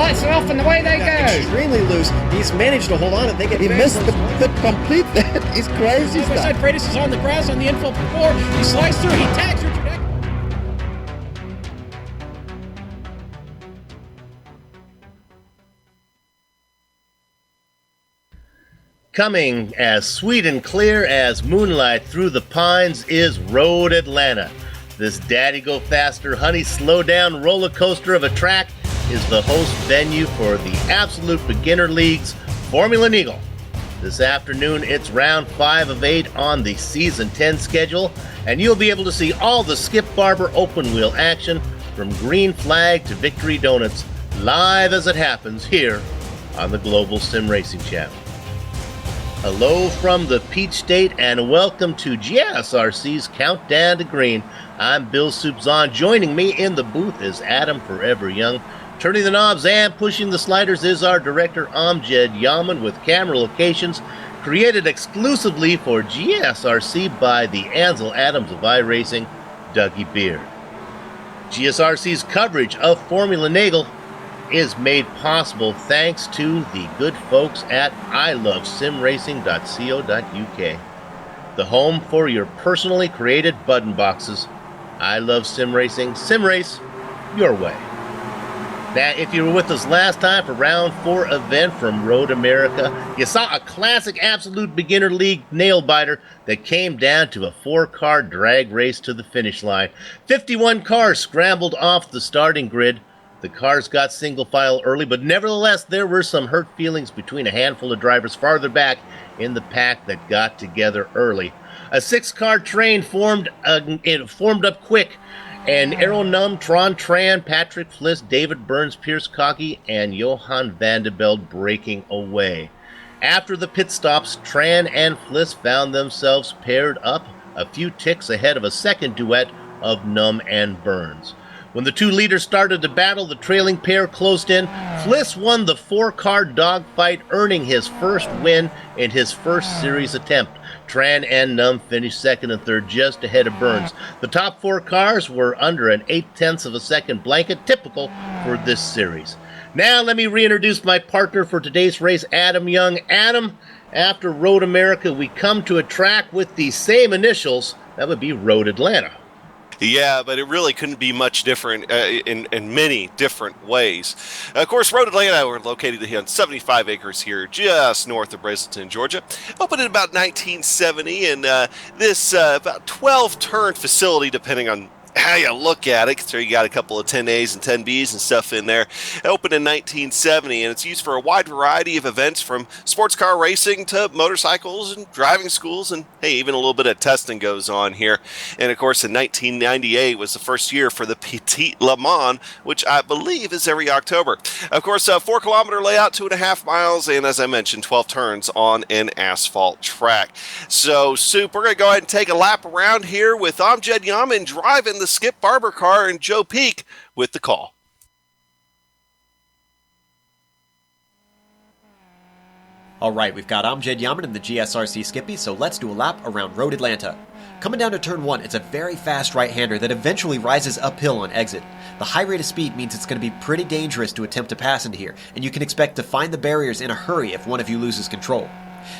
lights are off and away they go. Extremely loose. He's managed to hold on and He missed the complete that. He's crazy stuff. Side Freitas is on the grass on the infield before. He slides through. He tags Richard Neagle. Coming as sweet and clear as moonlight through the pines is Road Atlanta. This daddy go faster, honey slow down roller coaster of a track is the host venue for the Absolute Beginner League's Formula Neagle. This afternoon it's round 5 of 8 on the season 10 schedule, and you'll be able to see all the Skip Barber open wheel action from green flag to victory donuts live as it happens here on the Global Sim Racing Channel. Hello from the Peach State and welcome to GSRC's Countdown to Green. I'm Bill Soupzon. Joining me in the booth is Adam Forever Young. Turning the knobs and pushing the sliders is our director Amjad Yaman with camera locations created exclusively for GSRC by the Ansel Adams of iRacing, Dougie Beard. GSRC's coverage of Formula Neagle is made possible thanks to the good folks at ilovesimracing.co.uk, the home for your personally created button boxes. I love sim racing. Sim race your way. Now, if you were with us last time for round 4 event from Road America, you saw a classic Absolute Beginner League nail biter that came down to a 4-car drag race to the finish line. 51 cars scrambled off the starting grid. The cars got single file early, but nevertheless, there were some hurt feelings between a handful of drivers farther back in the pack that got together early. A 6-car train formed up quick, and Aero Num, Tron Tran, Patrick Fliss, David Burns, Pierce Cocky, and Johan Vandebeld breaking away. After the pit stops, Tran and Fliss found themselves paired up a few ticks ahead of a second duet of Num and Burns. When the two leaders started to battle, the trailing pair closed in. Fliss won the 4-car dogfight, earning his first win in his first series attempt. Tran and Num finished second and third, just ahead of Burns. The top 4 cars were under an 0.8 of a second blanket, typical for this series. Now let me reintroduce my partner for today's race, Adam Young. Adam, after Road America, we come to a track with the same initials. That would be Road Atlanta. Yeah, but it really couldn't be much different in many different ways. Of course, Road Atlanta, we're located on 75 acres here just north of Brazelton, Georgia. Opened in about 1970, and this about 12-turn facility, depending on how you look at it. So you got a couple of 10As and 10Bs and stuff in there. It opened in 1970, and it's used for a wide variety of events from sports car racing to motorcycles and driving schools, and hey, even a little bit of testing goes on here. And of course, in 1998 was the first year for the Petit Le Mans, which I believe is every October. Of course, a 4-kilometer layout, 2.5 miles, and as I mentioned, 12 turns on an asphalt track. So, Soup, we're going to go ahead and take a lap around here with Amjad Yaman driving the Skip Barber car and Joe Peak with the call. All right, we've got Amjad Yaman in the GSRC Skippy, so let's do a lap around Road Atlanta. Coming down to turn 1, it's a very fast right-hander that eventually rises uphill on exit. The high rate of speed means it's going to be pretty dangerous to attempt to pass into here, and you can expect to find the barriers in a hurry if one of you loses control.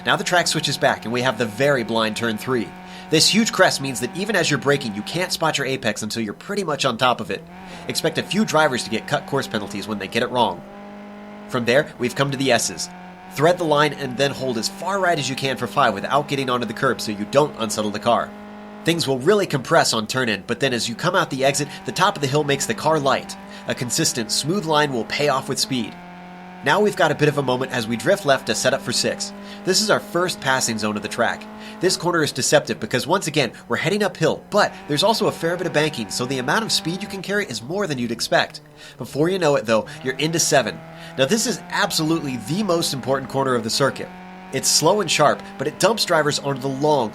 Now the track switches back, and we have the very blind turn 3. This huge crest means that even as you're braking, you can't spot your apex until you're pretty much on top of it. Expect a few drivers to get cut course penalties when they get it wrong. From there, we've come to the S's. Thread the line and then hold as far right as you can for 5 without getting onto the curb so you don't unsettle the car. Things will really compress on turn-in, but then as you come out the exit, the top of the hill makes the car light. A consistent, smooth line will pay off with speed. Now we've got a bit of a moment as we drift left to set up for 6. This is our first passing zone of the track. This corner is deceptive because once again, we're heading uphill, but there's also a fair bit of banking, so the amount of speed you can carry is more than you'd expect. Before you know it though, you're into 7. Now this is absolutely the most important corner of the circuit. It's slow and sharp, but it dumps drivers onto the long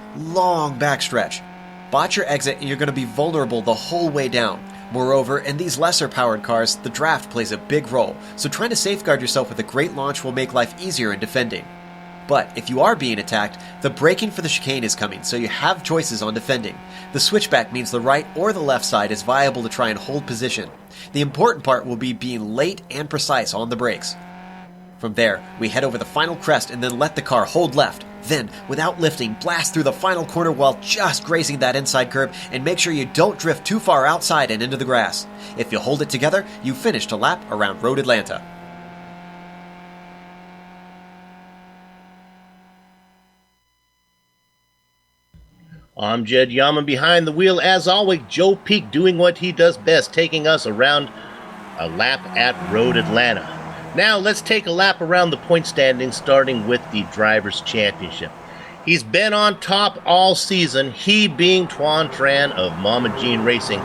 backstretch. Botch your exit and you're going to be vulnerable the whole way down. Moreover, in these lesser powered cars, the draft plays a big role, so trying to safeguard yourself with a great launch will make life easier in defending. But if you are being attacked, the braking for the chicane is coming, so you have choices on defending. The switchback means the right or the left side is viable to try and hold position. The important part will be being late and precise on the brakes. From there, we head over the final crest and then let the car hold left. Then, without lifting, blast through the final corner while just grazing that inside curb, and make sure you don't drift too far outside and into the grass. If you hold it together, you finished a lap around Road Atlanta. I'm Jed Yaman behind the wheel. As always, Joe Peak doing what he does best, taking us around a lap at Road Atlanta. Now let's take a lap around the point standings, starting with the Drivers' Championship. He's been on top all season, he being Tuan Tran of Mama Jean Racing.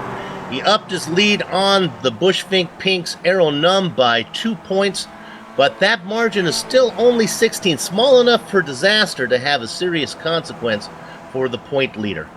He upped his lead on the Bushfink Pinks Aero Num by 2 points, but that margin is still only 16, small enough for disaster to have a serious consequence for the point leader.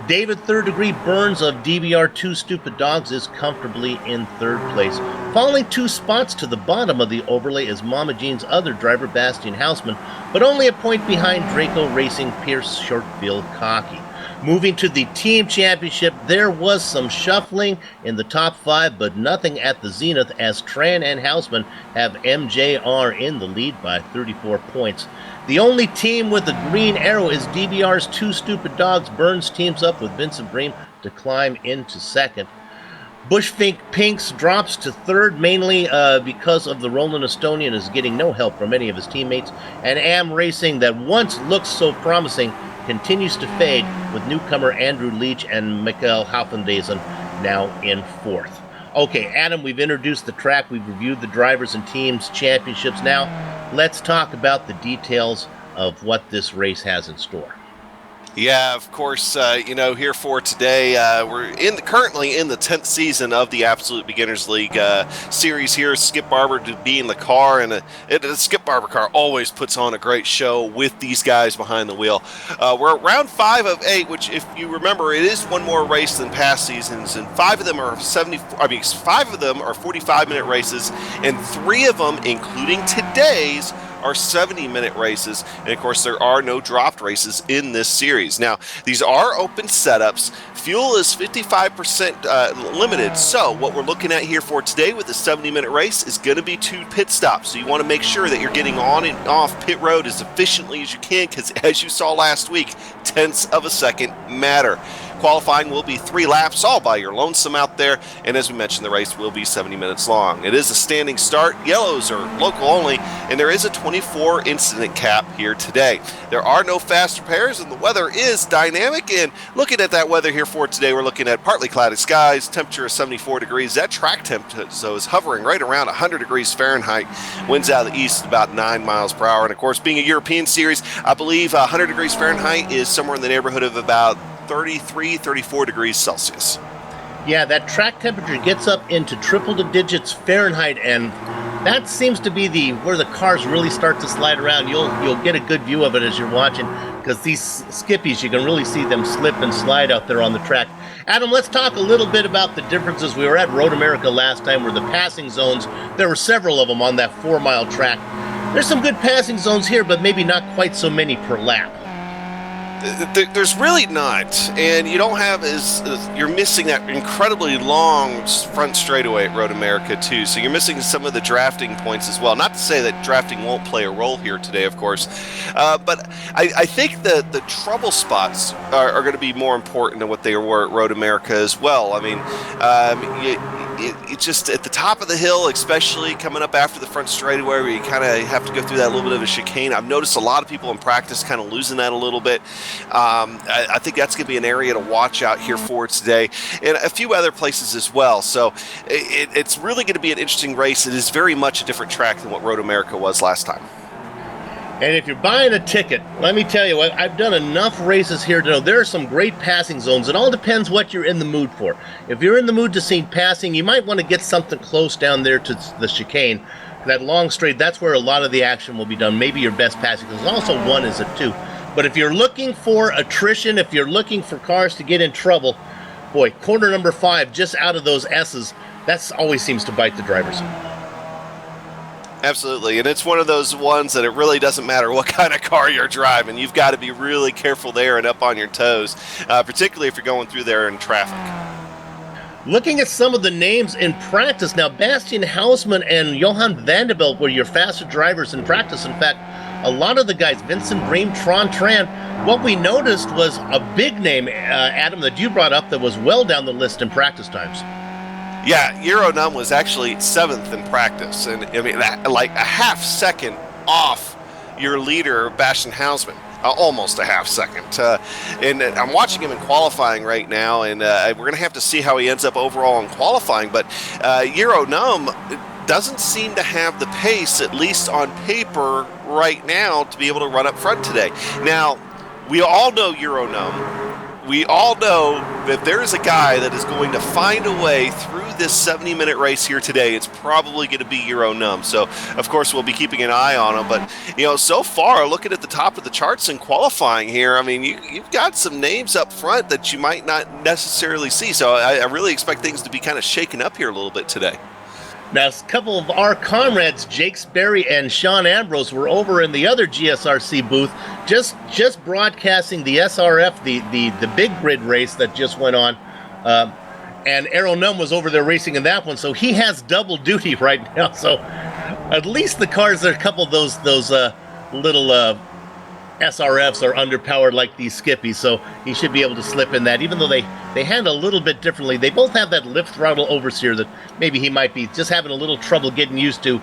David Third Degree Burns of DBR2 Stupid Dogs is comfortably in third place. Falling 2 spots to the bottom of the overlay is Mama Jean's other driver, Bastian Hausman, but only a point behind Draco Racing Pierce Shortfield Cocky. Moving to the team championship, there was some shuffling in the top 5, but nothing at the zenith as Tran and Hausman have MJR in the lead by 34 points. The only team with a green arrow is DBR's 2 Stupid Dogs. Burns teams up with Vincent Bream to climb into second. Bushfink Pinks drops to third, mainly because of the Roland Estonian is getting no help from any of his teammates. And Am Racing, that once looked so promising, continues to fade with newcomer Andrew Leach and Mikael Haufendazen now in fourth. Okay, Adam, we've introduced the track. We've reviewed the drivers and teams championships. Now, let's talk about the details of what this race has in store. Yeah, of course, here for today, we're currently in the 10th season of the Absolute Beginners League series here. Skip Barber to be in the car, and the Skip Barber car always puts on a great show with these guys behind the wheel. We're at round 5 of 8, which, if you remember, it is one more race than past seasons, and 5 of them are 45-minute races, and 3 of them, including today's, are 70-minute races, and of course there are no dropped races in this series. Now, these are open setups. Fuel is 55% limited, so what we're looking at here for today with the 70-minute race is going to be 2 pit stops. So you want to make sure that you're getting on and off pit road as efficiently as you can, because as you saw last week, tenths of a second matter. Qualifying will be 3 laps, all by your lonesome out there, and as we mentioned, the race will be 70 minutes long. It is a standing start. Yellows are local only, and there is a 24 incident cap here today. There are no fast repairs, and the weather is dynamic, and looking at that weather here for today, we're looking at partly cloudy skies, temperature is 74 degrees. That track temperature is hovering right around 100 degrees Fahrenheit. Winds out of the east about 9 miles per hour, and of course, being a European series, I believe 100 degrees Fahrenheit is somewhere in the neighborhood of about 33, 34 degrees Celsius. Yeah, that track temperature gets up into triple digits Fahrenheit, and that seems to be where the cars really start to slide around. You'll get a good view of it as you're watching, because these skippies, you can really see them slip and slide out there on the track. Adam, let's talk a little bit about the differences. We were at Road America last time, where the passing zones, there were several of them on that 4-mile track. There's some good passing zones here, but maybe not quite so many per lap. There's really not, and you don't have you're missing that incredibly long front straightaway at Road America too, so you're missing some of the drafting points as well. Not to say that drafting won't play a role here today, of course, but I think the trouble spots are going to be more important than what they were at Road America as well. I mean, it's just at the top of the hill, especially coming up after the front straightaway, where you kind of have to go through that little bit of a chicane. I've noticed a lot of people in practice kind of losing that a little bit. I think that's going to be an area to watch out here for today, and a few other places as well. So it's really going to be an interesting race. It is very much a different track than what Road America was last time. And if you're buying a ticket, let me tell you, I've done enough races here to know there are some great passing zones. It all depends what you're in the mood for. If you're in the mood to see passing, you might want to get something close down there to the chicane. That long straight, that's where a lot of the action will be done. Maybe your best passing. There's also 1 is a 2. But if you're looking for attrition, if you're looking for cars to get in trouble, boy, corner number 5, just out of those S's, that always seems to bite the drivers. Absolutely, and it's one of those ones that it really doesn't matter what kind of car you're driving. You've got to be really careful there and up on your toes, particularly if you're going through there in traffic. Looking at some of the names in practice now, Bastian Hausmann and Johan Vanderbilt were your faster drivers in practice. In fact, a lot of the guys, Vincent Bream, Tron Tran, what we noticed was a big name, Adam, that you brought up that was well down the list in practice times. Yeah, Euro Num was actually 7th in practice, and I mean, like a half second off your leader, Bastian Hausmann. Almost a half second. And I'm watching him in qualifying right now, and we're going to have to see how he ends up overall in qualifying. But Euro Num doesn't seem to have the pace, at least on paper right now, to be able to run up front today. Now, we all know Euro Num. We all know that there is a guy that is going to find a way through this 70-minute race here today. It's probably going to be Euro Num. So, of course, we'll be keeping an eye on him. But, so far, looking at the top of the charts in qualifying here, I mean, you've got some names up front that you might not necessarily see. So I really expect things to be kind of shaken up here a little bit today. Now, a couple of our comrades, Jake Sperry and Sean Ambrose, were over in the other GSRC booth, just broadcasting the SRF, the big grid race that just went on. And Aero Num was over there racing in that one, so he has double duty right now. So at least the cars, are a couple of those little SRFs are underpowered like these Skippies, so he should be able to slip in that, even though they handle a little bit differently. They both have that lift throttle oversteer that maybe he might be just having a little trouble getting used to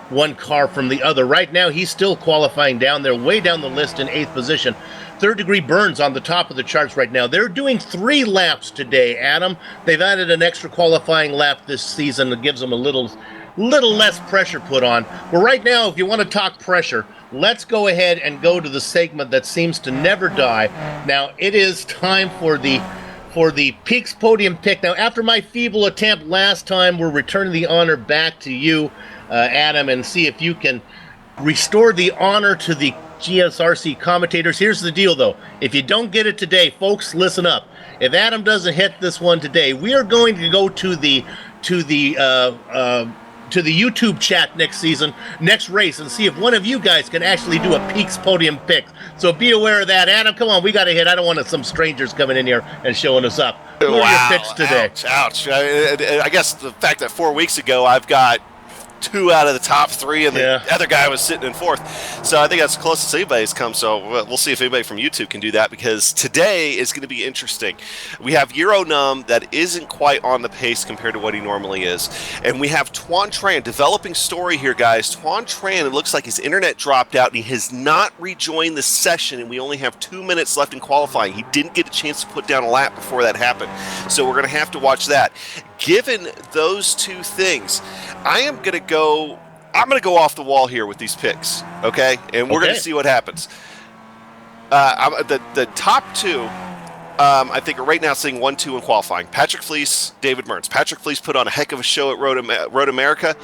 one car from the other. Right now, he's still qualifying down there, way down the list in 8th position. Third Degree Burns on the top of the charts right now. They're doing 3 laps today, Adam. They've added an extra qualifying lap this season that gives them a little less pressure put on. But right now, if you want to talk pressure, let's go ahead and go to the segment that seems to never die. Now, it is time for the Peaks Podium pick. Now, after my feeble attempt last time, we're returning the honor back to you, Adam, and see if you can restore the honor to the GSRC commentators. Here's the deal, though. If you don't get it today, folks, listen up. If Adam doesn't hit this one today, we are going to go to the YouTube chat next race, and see if one of you guys can actually do a Peaks Podium pick. So be aware of that. Adam, come on, we got to hit. I don't want some strangers coming in here and showing us up. Who are your picks today? Ouch. I guess the fact that 4 weeks ago I've got 2 out of the top 3, and the other guy was sitting in 4th. So I think that's the closest anybody's come. So we'll see if anybody from YouTube can do that, because today is going to be interesting. We have Euro Num that isn't quite on the pace compared to what he normally is. And we have Tuan Tran, developing story here, guys. Tuan Tran, it looks like his internet dropped out, and he has not rejoined the session, and we only have 2 minutes left in qualifying. He didn't get a chance to put down a lap before that happened. So we're going to have to watch that. Given those 2 things, I'm going to go off the wall here with these picks, okay? And we're going to see what happens. The top 2, I think are right now sitting 1-2 in qualifying. Patrick Fleece, David Burns. Patrick Fleece put on a heck of a show at Road America.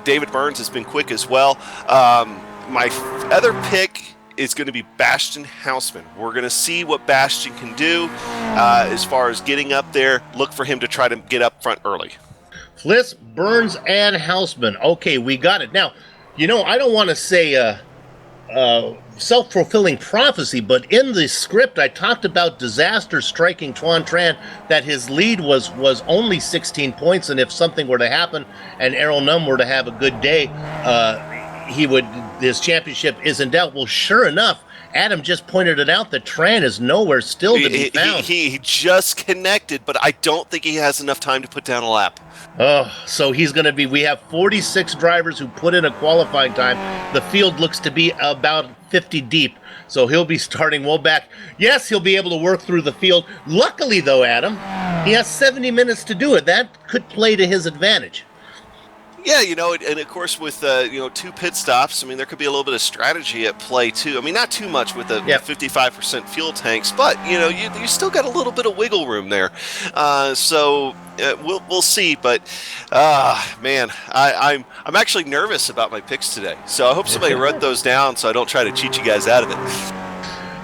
David Burns has been quick as well. My other pick is going to be Bastian Hausmann. We're going to see what Bastian can do as far as getting up there. Look for him to try to get up front early. Fliss, Burns, and Hausmann. Okay, we got it. Now, I don't want to say self-fulfilling prophecy, but in the script I talked about disaster striking Tuan Tran, that his lead was only 16 points, and if something were to happen and Errol Num were to have a good day, his championship is in doubt. Well, sure enough, Adam just pointed it out that Tran is nowhere still to be found. He just connected, but I don't think he has enough time to put down a lap. Oh, so he's going to be, we have 46 drivers who put in a qualifying time. The field looks to be about 50 deep, so he'll be starting well back. Yes, he'll be able to work through the field. Luckily, though, Adam, he has 70 minutes to do it. That could play to his advantage. Yeah, and of course with 2 pit stops, I mean, there could be a little bit of strategy at play too. I mean, not too much with the 55% fuel tanks, but you still got a little bit of wiggle room there. So we'll see. But man, I'm actually nervous about my picks today. So I hope somebody wrote those down so I don't try to cheat you guys out of it.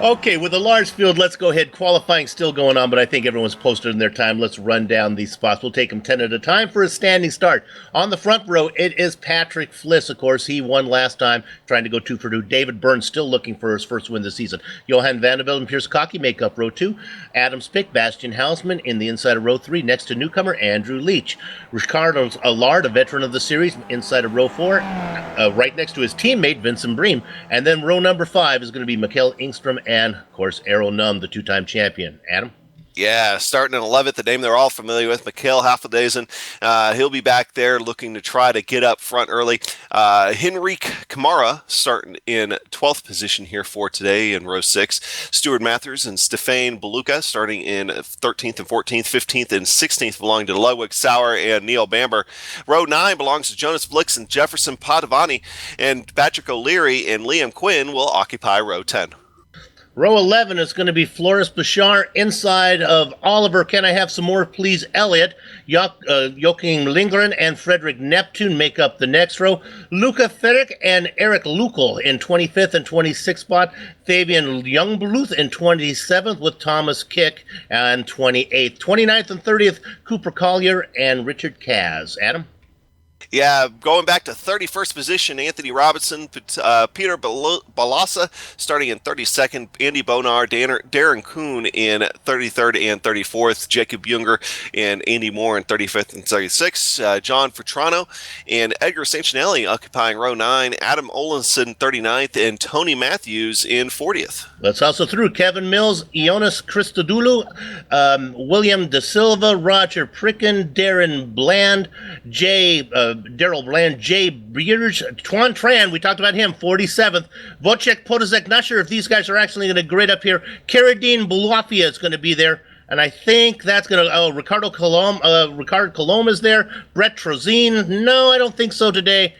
Okay, with a large field, let's go ahead. Qualifying still going on, but I think everyone's posted in their time. Let's run down these spots. We'll take them 10 at a time for a standing start. On the front row, it is Patrick Fliss, of course. He won last time, trying to go 2 for 2. David Burns still looking for his first win this season. Johan Vanderbilt and Pierce Cockey make up row 2. Adams Pick, Bastian Hausman in the inside of row 3, next to newcomer Andrew Leach. Ricardo Allard, a veteran of the series, inside of row 4, right next to his teammate Vincent Bream. And then row number 5 is going to be Mikkel Engstrom and, of course, Errol Num, the 2-time champion. Adam? Yeah, starting in 11th, the name they're all familiar with, Mikhail Hafledazen. He'll be back there looking to try to get up front early. Henrique Kamara starting in 12th position here for today in row 6. Stuart Mathers and Stefan Beluca starting in 13th and 14th, 15th and 16th belong to Ludwig Sauer and Neil Bamber. Row 9 belongs to Jonas Blix and Jefferson Padavani, and Patrick O'Leary and Liam Quinn will occupy row 10. Row 11 is going to be Floris Bashar inside of Oliver. Can I have some more, please? Elliott, Joachim Lindgren, and Frederick Neptune make up the next row. Luca Ferrick and Eric Lukel in 25th and 26th spot. Fabian Youngbluth in 27th with Thomas Kick and 28th. 29th and 30th, Cooper Collier and Richard Kaz. Adam? Yeah, going back to 31st position, Anthony Robinson, Peter Balassa starting in 32nd, Andy Bonar, Darren Kuhn in 33rd and 34th, Jacob Junger and Andy Moore in 35th and 36th, John Futrano and Edgar Sanchinelli occupying row 9, Adam Olinson 39th, and Tony Matthews in 40th. Let's also through Kevin Mills, Ioannis Christodoulou, William De Silva, Roger Pricken, Darren Bland, Daryl Bland, Jay Beers, Tuan Tran, we talked about him, 47th. Wojciech Podozek, not sure if these guys are actually going to grid up here. Karadine Bulafia is going to be there. And I think that's going to, Ricardo Colom is there. Brett Trozine, no, I don't think so today.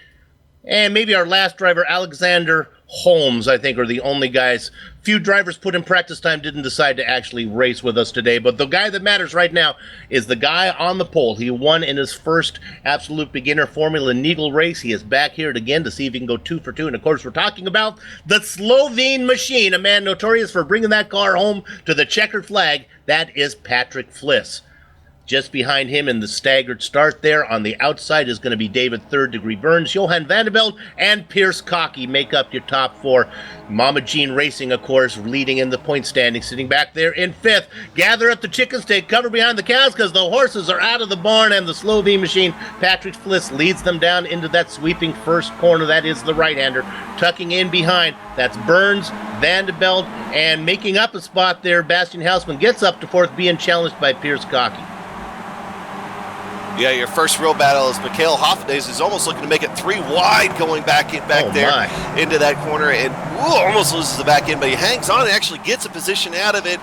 And maybe our last driver, Alexander Holmes, I think, are the only guys. Few drivers put in practice time didn't decide to actually race with us today. But the guy that matters right now is the guy on the pole. He won in his first absolute beginner Formula Neagle race. He is back here again to see if he can go 2 for 2. And, of course, we're talking about the Slovene machine, a man notorious for bringing that car home to the checkered flag. That is Patrick Fliss. Just behind him in the staggered start there on the outside is going to be David Third Degree Burns, Johan Vanderbilt, and Pierce Cockey make up your top 4. Mama Jean Racing, of course, leading in the point standing, sitting back there in 5th. Gather up the chickens, take cover behind the cows because the horses are out of the barn, and the Slovene machine, Patrick Fliss, leads them down into that sweeping first corner. That is the right-hander. Tucking in behind, that's Burns, Vanderbilt, and making up a spot there, Bastian Hausman gets up to 4th, being challenged by Pierce Cockey. Yeah, your first real battle is Mikhail Hafledazen is almost looking to make it 3 wide going back into that corner, and almost loses the back end, but he hangs on and actually gets a position out of it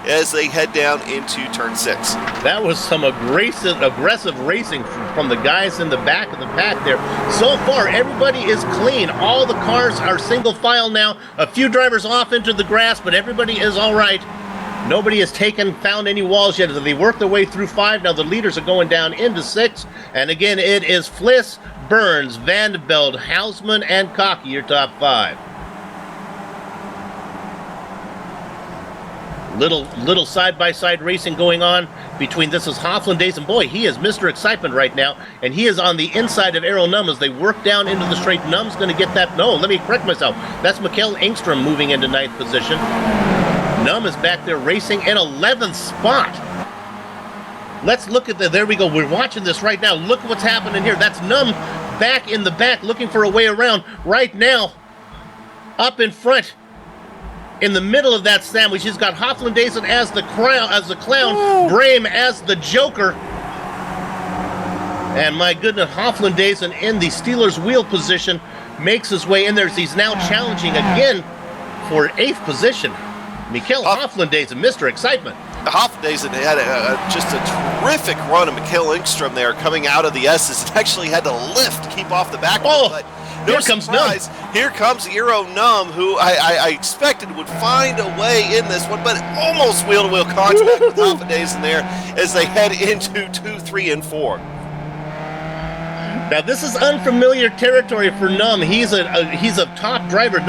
as they head down into turn 6. That was some aggressive racing from the guys in the back of the pack there. So far, everybody is clean. All the cars are single file now. A few drivers off into the grass, but everybody is all right. Nobody has found any walls yet. They work their way through 5. Now the leaders are going down into 6. And again, it is Fliss, Burns, Vanderbilt, Hausman, and Cockey, your top 5. Little side-by-side racing going on between, this is Hafledazen. Boy, he is Mr. Excitement right now. And he is on the inside of Errol Num as they work down into the straight. Num's going to get that. No, let me correct myself. That's Mikkel Engstrom moving into 9th position. Num is back there racing in 11th spot. Let's look at there we go. We're watching this right now. Look at what's happening here. That's Num back in the back looking for a way around. Right now, up in front, in the middle of that sandwich, he's got Hafledazen as the clown, Brame as the joker. And my goodness, Hafledazen in the Steelers wheel position makes his way in there. He's now challenging again for 8th position. Mikhail Hafledazen, Mr. Excitement. Hafledazen had just a terrific run of Mikhail Engstrom there coming out of the S's and actually had to lift to keep off the back. But no here comes surprise, Num. Here comes Eero Num, who I expected would find a way in this one, but almost wheel-to-wheel contact with Hafledazen there as they head into 2, 3, and 4. Now this is unfamiliar territory for Num. He's a top driver.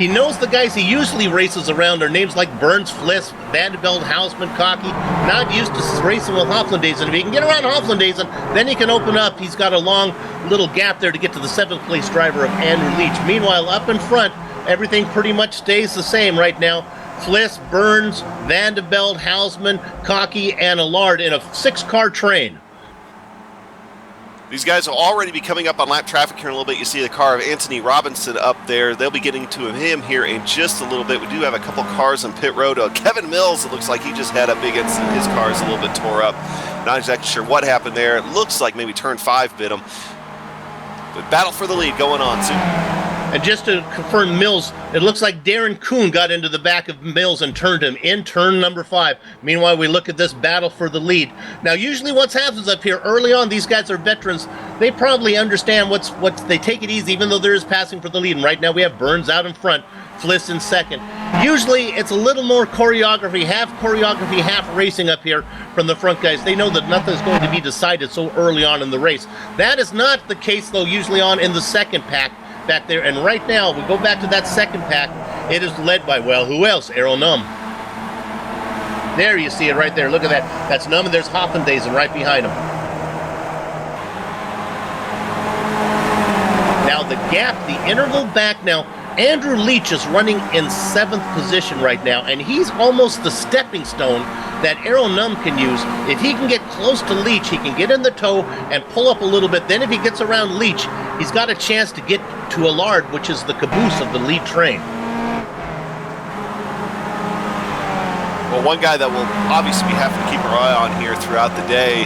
He knows the guys he usually races around are names like Burns, Fliss, Vanderbilt, Hausman, Cocky. Not used to racing with Hoflandaisen. If he can get around Hoflandaisen, then he can open up. He's got a long little gap there to get to the 7th place driver of Andrew Leach. Meanwhile, up in front, everything pretty much stays the same right now. Fliss, Burns, Vanderbilt, Hausman, Cocky, and Allard in a 6-car train. These guys will already be coming up on lap traffic here in a little bit. You see the car of Anthony Robinson up there. They'll be getting to him here in just a little bit. We do have a couple cars on pit road. Kevin Mills, it looks like he just had a big incident. His car is a little bit tore up. Not exactly sure what happened there. It looks like maybe turn 5 bit him. But battle for the lead going on, too. And just to confirm Mills, it looks like Darren Kuhn got into the back of Mills and turned him in turn number 5. Meanwhile, we look at this battle for the lead. Now, usually what happens up here early on, these guys are veterans. They probably understand they take it easy, even though there is passing for the lead. And right now we have Burns out in front, Fliss in second. Usually it's a little more choreography, half racing up here from the front guys. They know that nothing's going to be decided so early on in the race. That is not the case, though, usually on in the second pack back there. And right now, we go back to that second pack. It is led by, well, who else? Errol Num. There you see it right there. Look at that. That's Num, and there's Hoflandaisen right behind him. Now the gap, the interval back now, Andrew Leach is running in 7th position right now, and he's almost the stepping stone that Errol Num can use. If he can get close to Leach, he can get in the toe and pull up a little bit. Then if he gets around Leach, he's got a chance to get to Allard, which is the caboose of the lead train. Well, one guy that we'll obviously be having to keep our eye on here throughout the day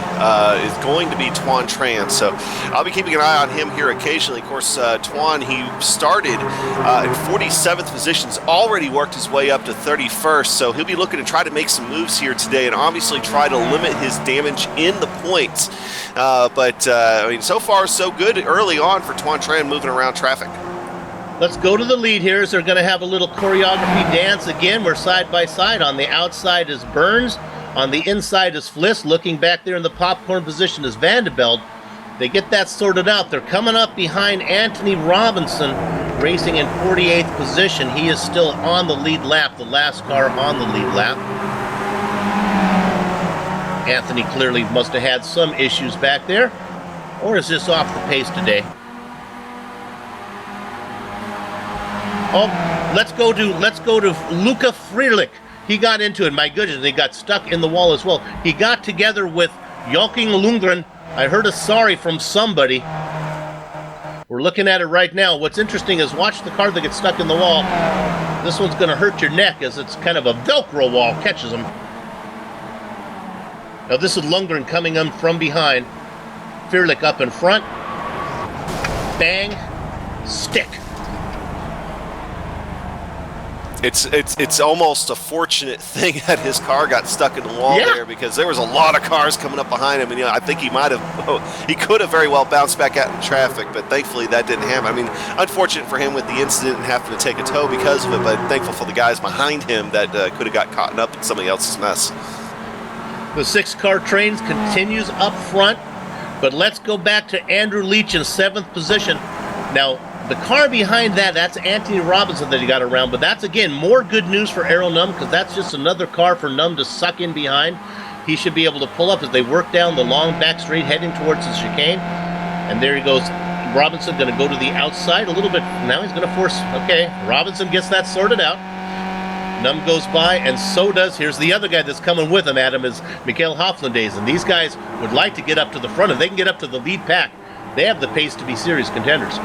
is going to be Tuan Tran. So I'll be keeping an eye on him here occasionally. Of course, Tuan, he started in 47th positions, already worked his way up to 31st. So he'll be looking to try to make some moves here today and obviously try to limit his damage in the points. I mean, so far so good early on for Tuan Tran moving around traffic. Let's go to the lead here as they're going to have a little choreography dance again. We're side by side. On the outside is Burns. On the inside is Fliss. Looking back there in the popcorn position is Vanderbilt. They get that sorted out. They're coming up behind Anthony Robinson, racing in 48th position. He is still on the lead lap, the last car on the lead lap. Anthony clearly must have had some issues back there, or is this off the pace today? Oh, let's go to Luca Friedrich. He got into it. My goodness, he got stuck in the wall as well. He got together with Joachim Lundgren. I heard a sorry from somebody. We're looking at it right now. What's interesting is watch the car that gets stuck in the wall. This one's going to hurt your neck as it's kind of a Velcro wall. Catches him. Now this is Lundgren coming in from behind. Friedrich up in front. Bang. Stick. It's almost a fortunate thing that his car got stuck in the wall there, because there was a lot of cars coming up behind him, and I think he could have very well bounced back out in traffic, but thankfully that didn't happen. I mean, unfortunate for him with the incident and having to take a tow because of it, but thankful for the guys behind him that could have got caught up in somebody else's mess. The 6-car train continues up front, but let's go back to Andrew Leach in 7th position. Now, the car behind that's Anthony Robinson that he got around, but that's, again, more good news for Errol Num, because that's just another car for Num to suck in behind. He should be able to pull up as they work down the long back straight heading towards the chicane. And there he goes. Robinson going to go to the outside a little bit. Now he's going to force. Okay, Robinson gets that sorted out. Num goes by, and so does, here's the other guy that's coming with him, Adam, is Mikael Hoflandaisen. These guys would like to get up to the front. If they can get up to the lead pack, they have the pace to be serious contenders.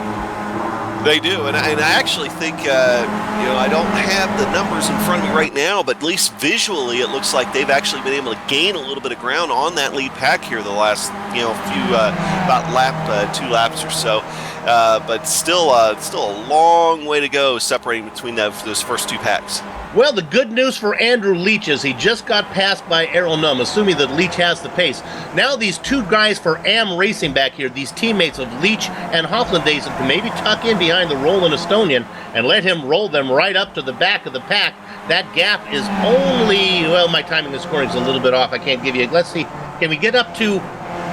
They do, and I actually think, I don't have the numbers in front of me right now, but at least visually it looks like they've actually been able to gain a little bit of ground on that lead pack here the last, about 2 laps or so. But still a long way to go separating between those first 2 packs. Well, the good news for Andrew Leach is he just got passed by Errol Num, assuming that Leach has the pace. Now these 2 guys for AM Racing back here, these teammates of Leach and Hoflandaisen, can maybe tuck in behind the rolling Estonian and let him roll them right up to the back of the pack. That gap is only, well, my timing and scoring is a little bit off. I can't give you, let's see, can we get up to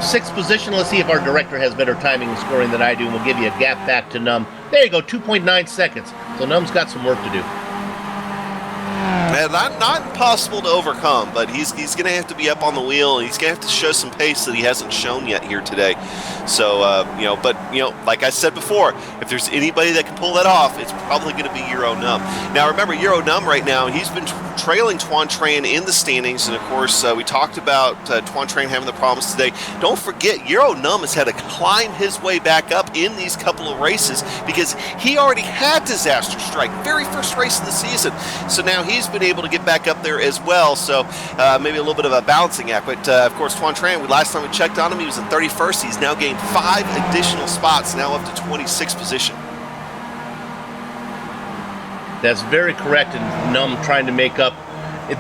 6th position. Let's see if our director has better timing and scoring than I do, and we'll give you a gap back to Num. There you go, 2.9 seconds. So Num's got some work to do. Man, not impossible to overcome, but he's going to have to be up on the wheel, and he's going to have to show some pace that he hasn't shown yet here today. So, like I said before, if there's anybody that can pull that off, it's probably going to be Euro Num. Now, remember, Euro Num right now, he's been trailing Tuan Tran in the standings, and of course, we talked about Tuan Tran having the problems today. Don't forget, Euro Num has had to climb his way back up in these couple of races because he already had Disaster Strike, very first race of the season. So now he's been able to get back up there as well, so maybe a little bit of a balancing act. But of course, Tuan Tran, last time we checked on him, he was in 31st. He's now gained 5 additional spots, now up to 26th position. That's very correct, and Num trying to make up.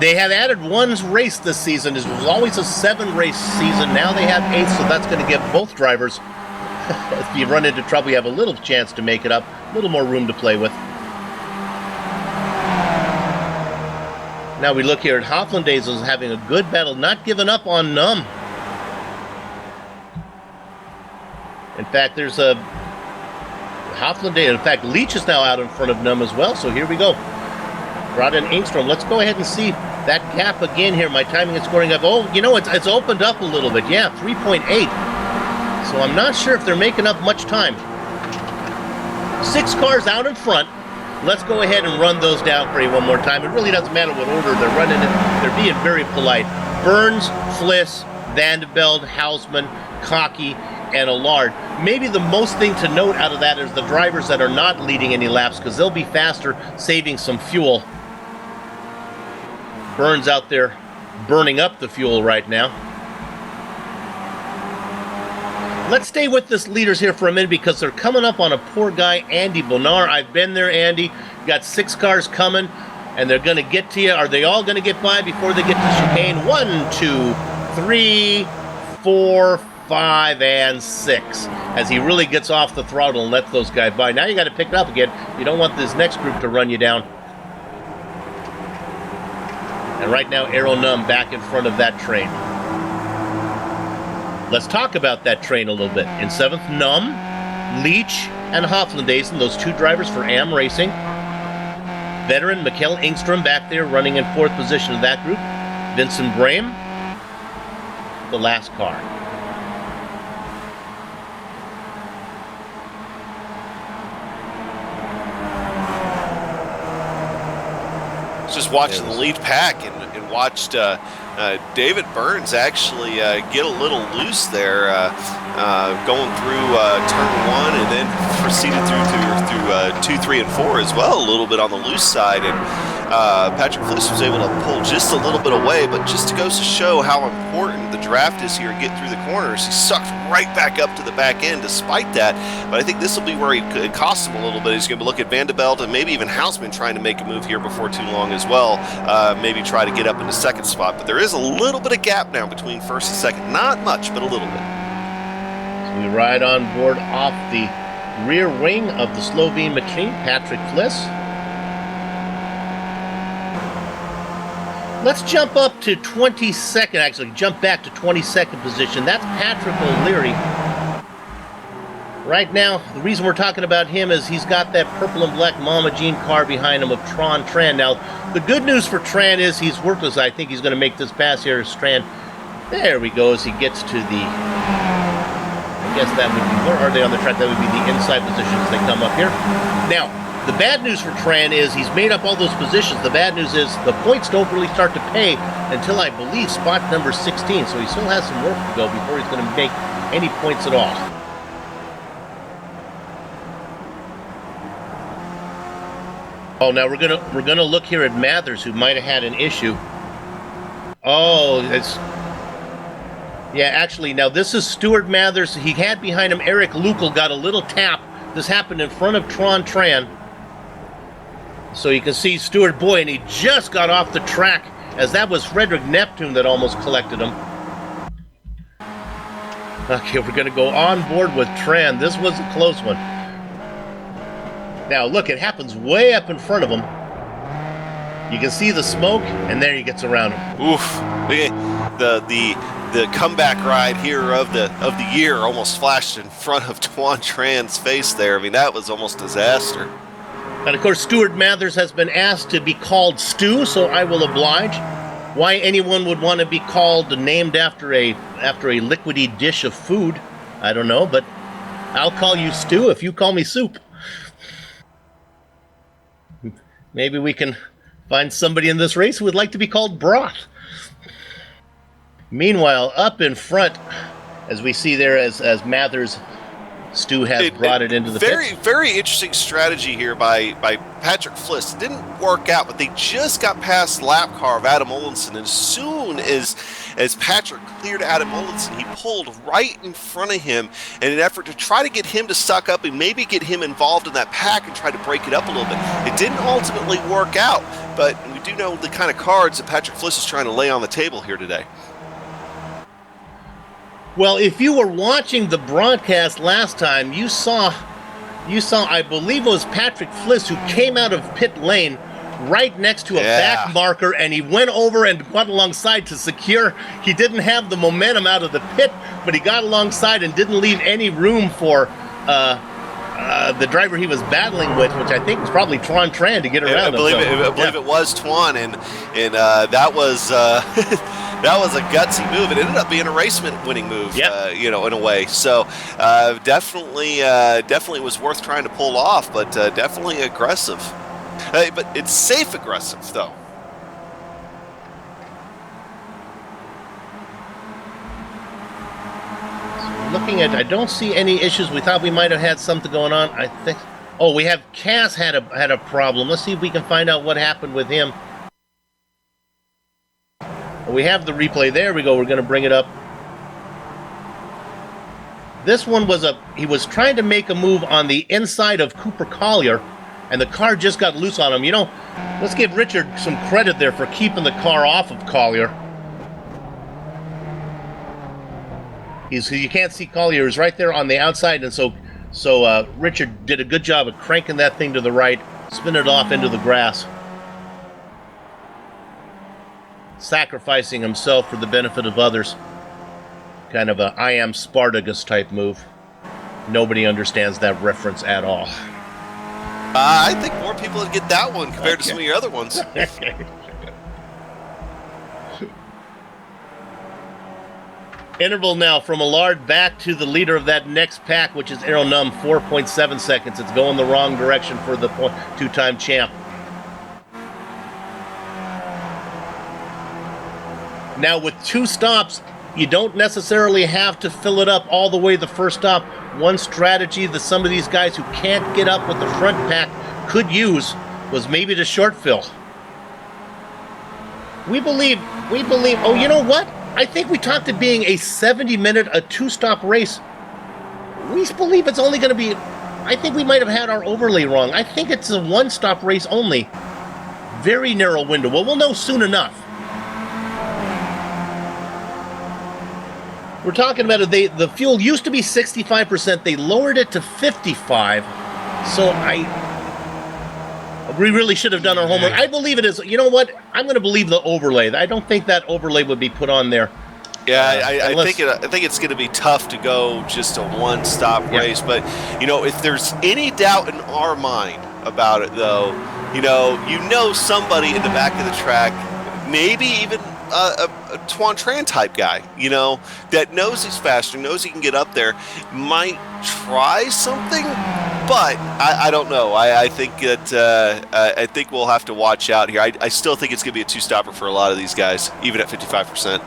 They have added one race this season. It was always a 7-race season. Now they have 8, so that's going to give both drivers, if you run into trouble, you have a little chance to make it up, a little more room to play with. Now we look here at Hofland is having a good battle, not giving up on Num. In fact, there's a Hofland. In fact, Leach is now out in front of Num as well, so here we go. Brought in Engstrom. Let's go ahead and see that gap again here. My timing and scoring up. Oh, you know, it's opened up a little bit. Yeah, 3.8. So I'm not sure if they're making up much time. 6 cars out in front. Let's go ahead and run those down for you one more time. It really doesn't matter what order they're running in. They're being very polite. Burns, Fliss, Vandeveld, Hausman, Cocky, and Allard. Maybe the most thing to note out of that is the drivers that are not leading any laps, because they'll be faster, saving some fuel. Burns out there burning up the fuel right now. Let's stay with this leaders here for a minute because they're coming up on a poor guy, Andy Bonar. I've been there, Andy. You got 6 cars coming, and they're going to get to you. Are they all going to get by before they get to chicane? 1, 2, 3, 4, 5, and 6. As he really gets off the throttle and lets those guys by. Now you got to pick it up again. You don't want this next group to run you down. And right now, Aero Num back in front of that train. Let's talk about that train a little bit. In 7th, Num, Leach, and Hoflandaisen, those 2 drivers for AM Racing. Veteran Mikkel Engstrom back there running in 4th position of that group. Vincent Brame, the last car. Just watching the lead pack and watched David Burns actually get a little loose there, going through turn 1 and then proceeded through 2, 3, and 4 as well, a little bit on the loose side. And Patrick Fliss was able to pull just a little bit away, but just goes to show how important the draft is here. Get through the corners. He sucked right back up to the back end despite that. But I think this will be where it costs him a little bit. He's going to look at Vandeveld and maybe even Hausman trying to make a move here before too long as well. Maybe try to get up in the 2nd spot. But there is a little bit of gap now between 1st and 2nd. Not much, but a little bit. So we ride on board off the rear wing of the Slovene machine, Patrick Fliss. Let's jump up to 22nd, actually jump back to 22nd position. That's Patrick O'Leary. Right now, the reason we're talking about him is he's got that purple and black Mama Jean car behind him of Tuan Tran. Now, the good news for Tran is he's workless. I think he's going to make this pass here as Tran. There we go, as he gets to the, I guess that would be, where are they on the track? That would be the inside positions. They come up here. Now, the bad news for Tran is he's made up all those positions. The bad news is the points don't really start to pay until, I believe, spot number 16. So he still has some work to go before he's going to make any points at all. Oh, now we're gonna look here at Mathers, who might have had an issue. Oh, yeah. Actually, now this is Stuart Mathers. He had behind him Eric Lukel, got a little tap. This happened in front of Tuan Tran. So you can see Stuart Boy, and he just got off the track, as that was Frederick Neptune that almost collected him. Okay, we're going to go on board with Tran. This was a close one. Now, look, it happens way up in front of him. You can see the smoke, and there he gets around him. Oof. The the comeback ride here of the year almost flashed in front of Tuan Tran's face there. I mean, that was almost disaster. And of course, Stuart Mathers has been asked to be called Stu, so I will oblige. Why anyone would want to be named after a liquidy dish of food, I don't know, but I'll call you Stu if you call me Soup. Maybe we can find somebody in this race who would like to be called Broth. Meanwhile, up in front, as we see there, as Mathers, Stu has brought it into the pits. Very interesting strategy here by Patrick Fliss. It didn't work out, but they just got past lap car of Adam Olinson. And as soon as Patrick cleared Adam Olinson, he pulled right in front of him in an effort to try to get him to suck up and maybe get him involved in that pack and try to break it up a little bit. It didn't ultimately work out, but we do know the kind of cards that Patrick Fliss is trying to lay on the table here today. Well, if you were watching the broadcast last time, you saw, I believe it was Patrick Fliss who came out of pit lane right next to a back marker, and he went over and got alongside to secure. He didn't have the momentum out of the pit, but he got alongside and didn't leave any room for the driver he was battling with, which I think was probably Tuan Tran, to get around him. I believe it was Tuan, and that was that was a gutsy move. It ended up being a race-winning move, in a way. So definitely was worth trying to pull off, but definitely aggressive. But it's safe aggressive, though. Looking at, I don't see any issues. We thought we might have had something going on. I think. Oh, we have Cass had a problem. Let's see if we can find out what happened with him. We have the replay. There we go. We're going to bring it up. This one he was trying to make a move on the inside of Cooper Collier, and the car just got loose on him. You know, let's give Richard some credit there for keeping the car off of Collier. You can't see Collier. He's right there on the outside, and so Richard did a good job of cranking that thing to the right, spinning it off into the grass, sacrificing himself for the benefit of others. Kind of a I am Spartacus type move. Nobody understands that reference at all. I think more people would get that one compared to some of your other ones. Interval now from Allard back to the leader of that next pack, which is Aero Num, 4.7 seconds. It's going the wrong direction for the two-time champ. Now with two stops, you don't necessarily have to fill it up all the way the first stop. One strategy that some of these guys who can't get up with the front pack could use was maybe to short fill. We believe, oh, you know what? I think we talked it being a 70-minute, a two-stop race. We believe it's only going to be, I think we might have had our overlay wrong. I think it's a one-stop race only. Very narrow window. Well, we'll know soon enough. We're talking about it. The fuel used to be 65%. They lowered it to 55%. So we really should have done our homework. I believe it is. You know what? I'm going to believe the overlay. I don't think that overlay would be put on there. Yeah, I think it's going to be tough to go just a one-stop race. But if there's any doubt in our mind about it, though, you know somebody in the back of the track, maybe even a Tuan Tran type guy, that knows he's faster, knows he can get up there, might try something, but I don't know. I think we'll have to watch out here. I still think it's going to be a two-stopper for a lot of these guys, even at 55%.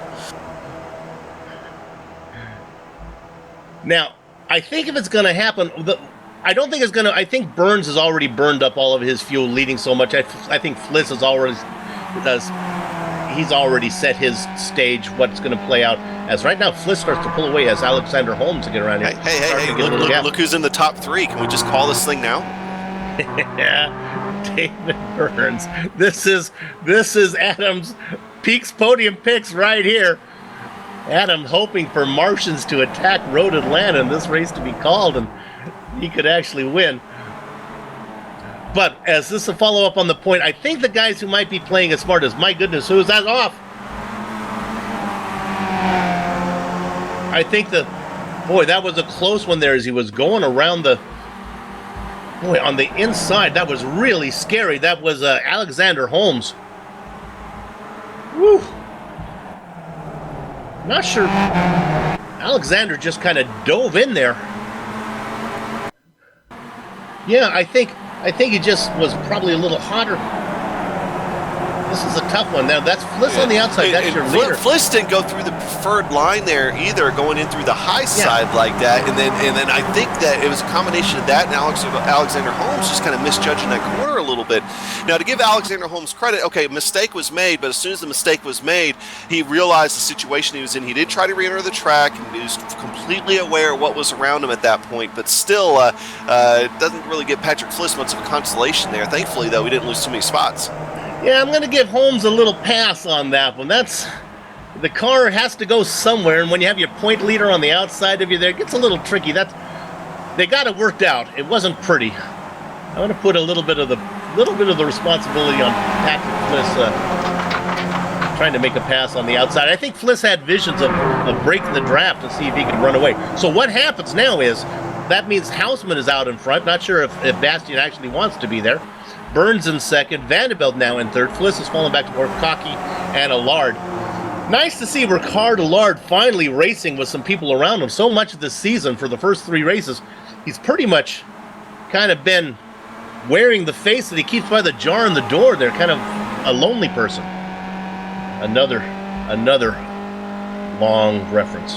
Now, I think if it's going to happen, I don't think it's going to. I think Burns has already burned up all of his fuel leading so much. I think Fliss has already he's already set his stage, what's going to play out. As right now, Fliss starts to pull away as Alexander Holmes to get around here. Hey, look who's in the top three. Can we just call this thing now? David Burns. This is Adam's Peaks Podium picks right here. Adam hoping for Martians to attack Road Atlanta and this race to be called, and he could actually win. But as this is a follow-up on the point, I think the guys who might be playing as smart as, my goodness, who is that off? I think boy, that was a close one there as he was going around on the inside. That was really scary. That was Alexander Holmes. Woo. Not sure. Alexander just kind of dove in there. Yeah, I think he just was probably a little hotter. This is a tough one. Now that's Fliss on the outside. That's your leader. Fliss didn't go through the preferred line there either, going in through the high side like that. And then I think that it was a combination of that and Alexander Holmes just kind of misjudging that corner a little bit. Now, to give Alexander Holmes credit, okay, a mistake was made, but as soon as the mistake was made, he realized the situation he was in. He did try to re-enter the track, and he was completely aware of what was around him at that point, but still doesn't really give Patrick Fliss much of a consolation there. Thankfully, though, we didn't lose too many spots. Yeah, I'm going to give Holmes a little pass on that one. The car has to go somewhere, and when you have your point leader on the outside of you there, it gets a little tricky. They got it worked out. It wasn't pretty. I'm going to put a little bit of the responsibility on Patrick Fliss trying to make a pass on the outside. I think Fliss had visions of breaking the draft to see if he could run away. So what happens now is that means Houseman is out in front. Not sure if Bastian actually wants to be there. Burns in second, Vanderbilt now in third. Fliss has fallen back to Borkaki and Allard. Nice to see Ricard Allard finally racing with some people around him. So much of this season, for the first 3 races, he's pretty much kind of been wearing the face that he keeps by the jar in the door. They're kind of a lonely person. Another long reference.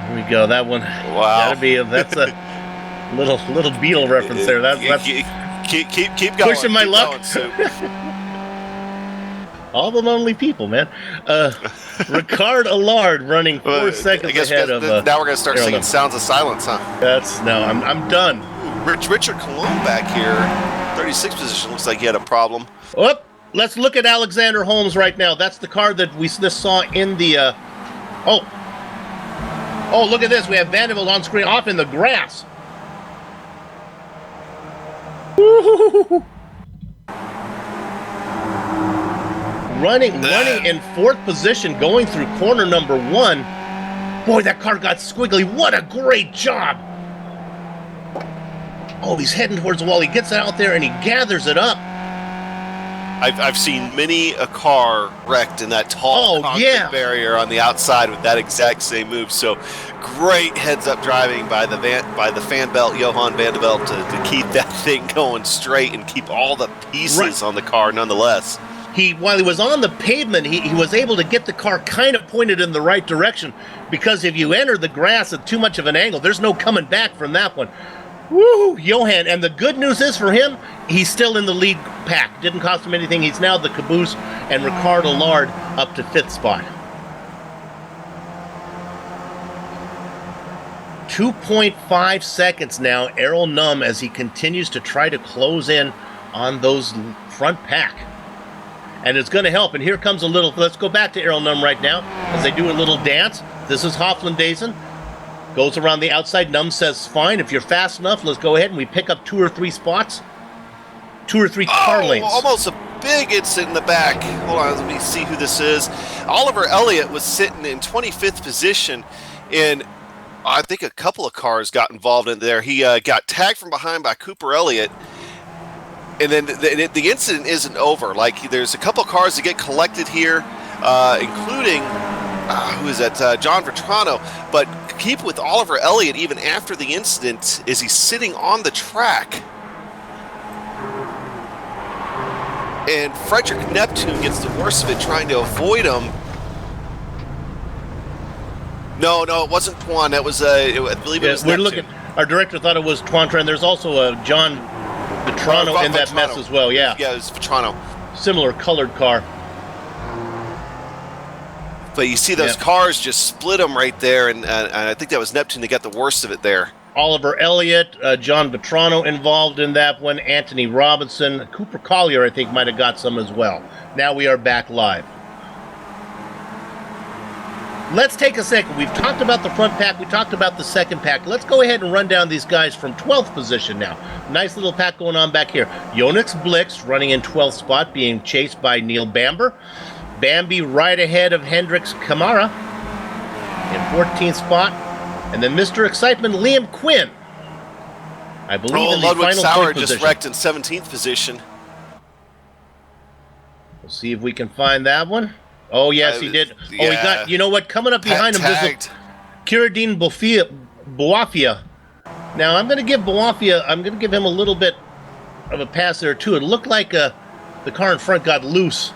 Here we go. That one. Wow. That's a little Beatle reference there. That's keep going. Pushing my luck. Going, All the lonely people, man. Ricard Allard running 4 seconds ahead of. Now we're gonna start singing "Sounds of Silence," huh? I'm done. Richard Cologne back here, 36th position. Looks like he had a problem. Oh, let's look at Alexander Holmes right now. That's the car that we just saw in the. Oh, look at this. We have Vanderbilt on screen, off in the grass. Running in 4th position, going through corner number 1. Boy, that car got squiggly. What a great job. Oh, he's heading towards the wall. He gets out there and he gathers it up. I've seen many a car wrecked in that tall concrete barrier on the outside with that exact same move. So great heads-up driving by the fan belt Johan Vanderbilt to keep that thing going straight and keep all the pieces on the car nonetheless. While he was on the pavement, he was able to get the car kind of pointed in the right direction, because if you enter the grass at too much of an angle, there's no coming back from that one. Woo, Johan. And the good news is for him, he's still in the lead pack. Didn't cost him anything. He's now the caboose, and Ricard Allard up to 5th spot. 2.5 seconds now, Errol Numb, as he continues to try to close in on those front pack. And it's going to help. And here comes let's go back to Errol Numb right now as they do a little dance. This is Hoffland-Dazen. Goes around the outside. Numb says, fine, if you're fast enough, let's go ahead and we pick up 2 or 3 spots. 2 or 3 car lanes. Almost a big incident in the back. Hold on, let me see who this is. Oliver Elliott was sitting in 25th position, and I think a couple of cars got involved in there. He got tagged from behind by Cooper Elliott. And then the incident isn't over. Like, there's a couple of cars that get collected here, including, who is that? John Vetrano. But keep with Oliver Elliott even after the incident is he's sitting on the track. And Frederick Neptune gets the worst of it trying to avoid him. No, it wasn't Twan. That was, I believe it was Neptune. Our director thought it was Twan Tran. There's also a John Vetrano in that mess as well, yeah. Yeah, it was Vetrano. Similar colored car. But you see those cars just split them right there, and I think that was Neptune that got the worst of it there. Oliver Elliott, John Vetrano involved in that one, Anthony Robinson, Cooper Collier I think might have got some as well. Now we are back live. Let's take a second. We've talked about the front pack. We talked about the second pack. Let's go ahead and run down these guys from 12th position now. Nice little pack going on back here. Yonex Blix running in 12th spot, being chased by Neil Bamber. Bambi right ahead of Hendrix Camara. in 14th spot. And then Mr. Excitement, Liam Quinn. I believe in the Ludwig final Sauer point just position. wrecked in 17th position. We'll see if we can find that one. Oh, yes, he did. Oh, he got, you know what, coming up behind him, there's Kiradine Boafia. Now, I'm going to give Boafia, I'm going to give him a little bit of a pass there, too. It looked like the car in front got loose.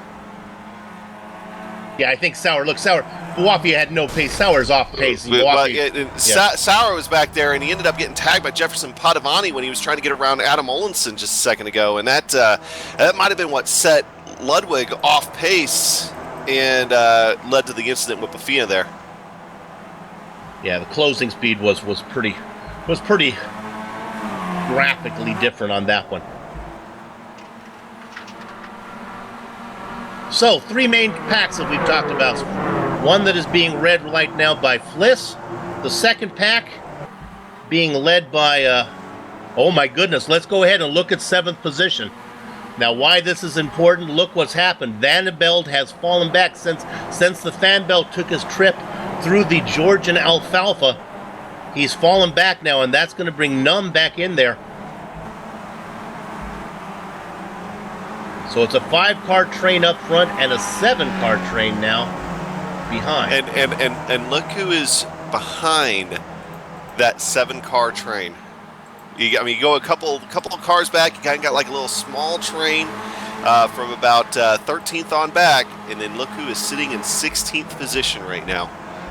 Yeah, I think Sauer. Look, Sauer. Boafia had no pace. Sauer's off pace. Sauer was back there, and he ended up getting tagged by Jefferson Padovani when he was trying to get around Adam Olenson just a second ago. And that might have been what set Ludwig off pace and led to the incident with Bafia there. Yeah, the closing speed was pretty graphically different on that one. So, 3 main packs that we've talked about. One that is being led right now by Fliss. The second pack being led by, oh my goodness, let's go ahead and look at 7th position. Now, why this is important, look what's happened. Vandenbeld has fallen back since the Fanbelt took his trip through the Georgian Alfalfa. He's fallen back now, and that's going to bring Num back in there. So it's a 5-car train up front and a 7-car train now behind. And look who is behind that 7-car train. You go a couple of cars back. You kind of got like a little small train from about 13th on back, and then look who is sitting in 16th position right now.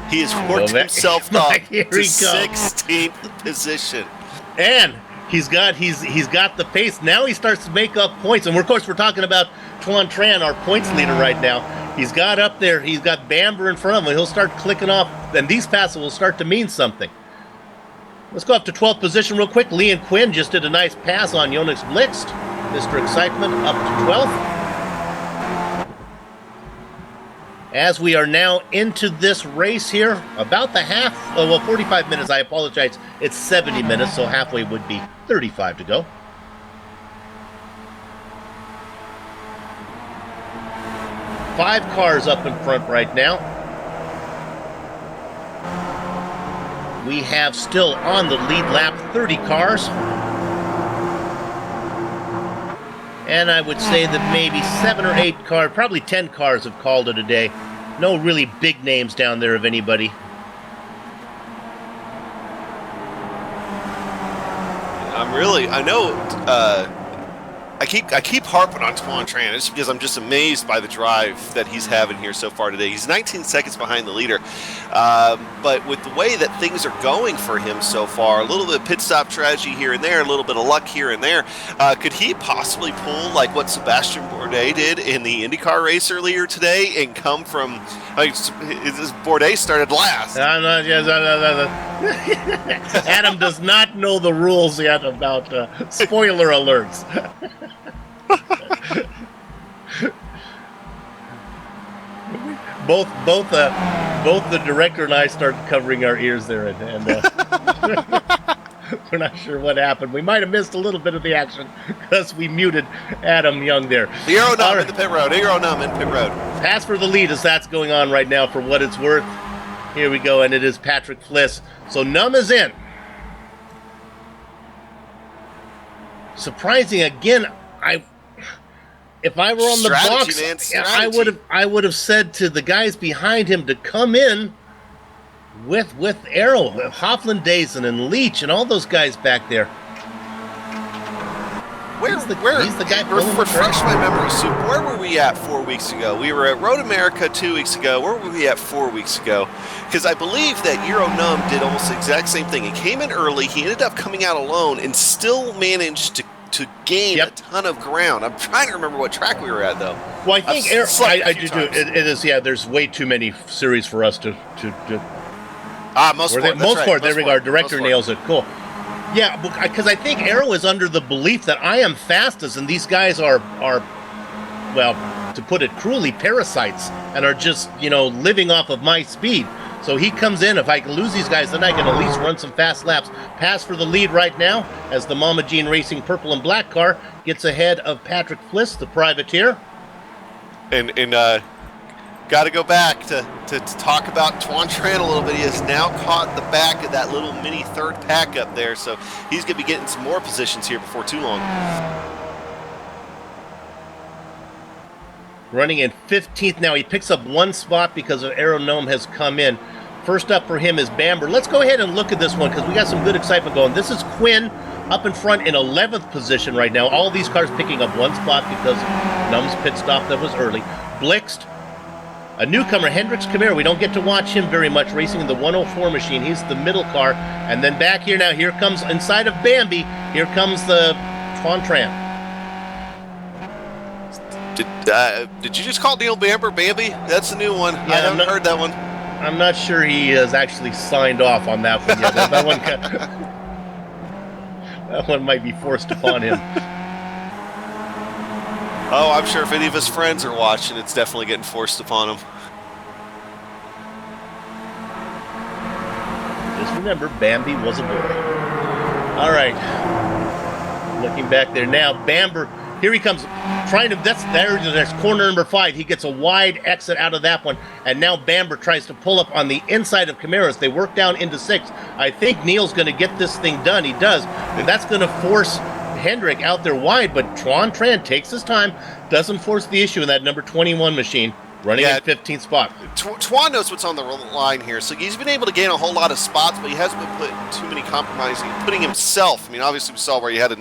He has worked himself up to 16th position, and he's got the pace. Now he starts to make up points, and of course we're talking about Tuan Tran, our points leader right now. He's got up there. He's got Bamber in front of him. He'll start clicking off, and these passes will start to mean something. Let's go up to 12th position real quick. Liam Quinn just did a nice pass on Yonex Blixt. Mr. Excitement up to 12th. As we are now into this race here, about the half, 45 minutes, I apologize. It's 70 minutes, so halfway would be 35 to go. Five cars up in front right now. We have still on the lead lap 30 cars. And I would say that maybe 7 or 8 cars, probably 10 cars have called it a day. No really big names down there of anybody. I keep harping on Tuan Tran just because I'm just amazed by the drive that he's having here so far today. He's 19 seconds behind the leader, but with the way that things are going for him so far, a little bit of pit stop strategy here and there, a little bit of luck here and there, could he possibly pull like what Sebastian Bourdais did in the IndyCar race earlier today and come from? Bourdais started last. Adam does not know the rules yet about spoiler alerts. Both the director and I started covering our ears there, and we're not sure what happened. We might have missed a little bit of the action because we muted Adam Young there. Aero Num in the pit road. Aero Num in pit road. Pass for the lead as that's going on right now for what it's worth. Here we go, and it is Patrick Fliss. So Num is in. Surprising again. If I were on the box, I would have said to the guys behind him to come in with Arrow, Hofland, Dazen, and Leach, and all those guys back there. He's the guy. Refresh my memory, Sue. Where were we at 4 weeks ago? We were at Road America 2 weeks ago. Where were we at 4 weeks ago? Because I believe that Euro Num did almost the exact same thing. He came in early. He ended up coming out alone and still managed to gain a ton of ground. I'm trying to remember what track we were at, though. Well, I think I do. It is. Yeah, there's way too many series for us to. Most sport. There we go. Our director nails it. Cool. Yeah, because I think Arrow is under the belief that I am fastest, and these guys are, well, to put it cruelly, parasites, and are just living off of my speed. So he comes in. If I can lose these guys, then I can at least run some fast laps. Pass for the lead right now as the Mama Jean Racing purple and black car gets ahead of Patrick Fliss, the privateer. And got to go back to talk about Tuan Tran a little bit. He has now caught the back of that little mini third pack up there, so he's going to be getting some more positions here before too long. Running in 15th now. He picks up one spot because of Aeronome has come in. First up for him is Bamber. Let's go ahead and look at this one because we got some good excitement going. This is Quinn up in front in 11th position right now. All these cars picking up one spot because Num's pit stop that was early. Blixt, a newcomer, Hendrix Camaro. We don't get to watch him very much racing in the 104 machine. He's the middle car. And then back here now, here comes inside of Bambi, here comes the Tuan Tran. Did you just call Neil Bamber Bambi? That's a new one. Yeah, I haven't heard that one. I'm not sure he has actually signed off on that one yet. That one, that one might be forced upon him. Oh, I'm sure if any of his friends are watching, it's definitely getting forced upon him. Just remember, Bambi was a boy. All right. Looking back there now, Bamber. Here he comes, trying to, there's corner number 5. He gets a wide exit out of that one, and now Bamber tries to pull up on the inside of Camaros. They work down into 6. I think Neil's going to get this thing done. He does, and that's going to force Hendrick out there wide, but Tuan Tran takes his time, doesn't force the issue in that number 21 machine, running at 15th spot. Tuan knows what's on the line here, so he's been able to gain a whole lot of spots, but he hasn't been putting too many compromising, putting himself, I mean, obviously we saw where he had a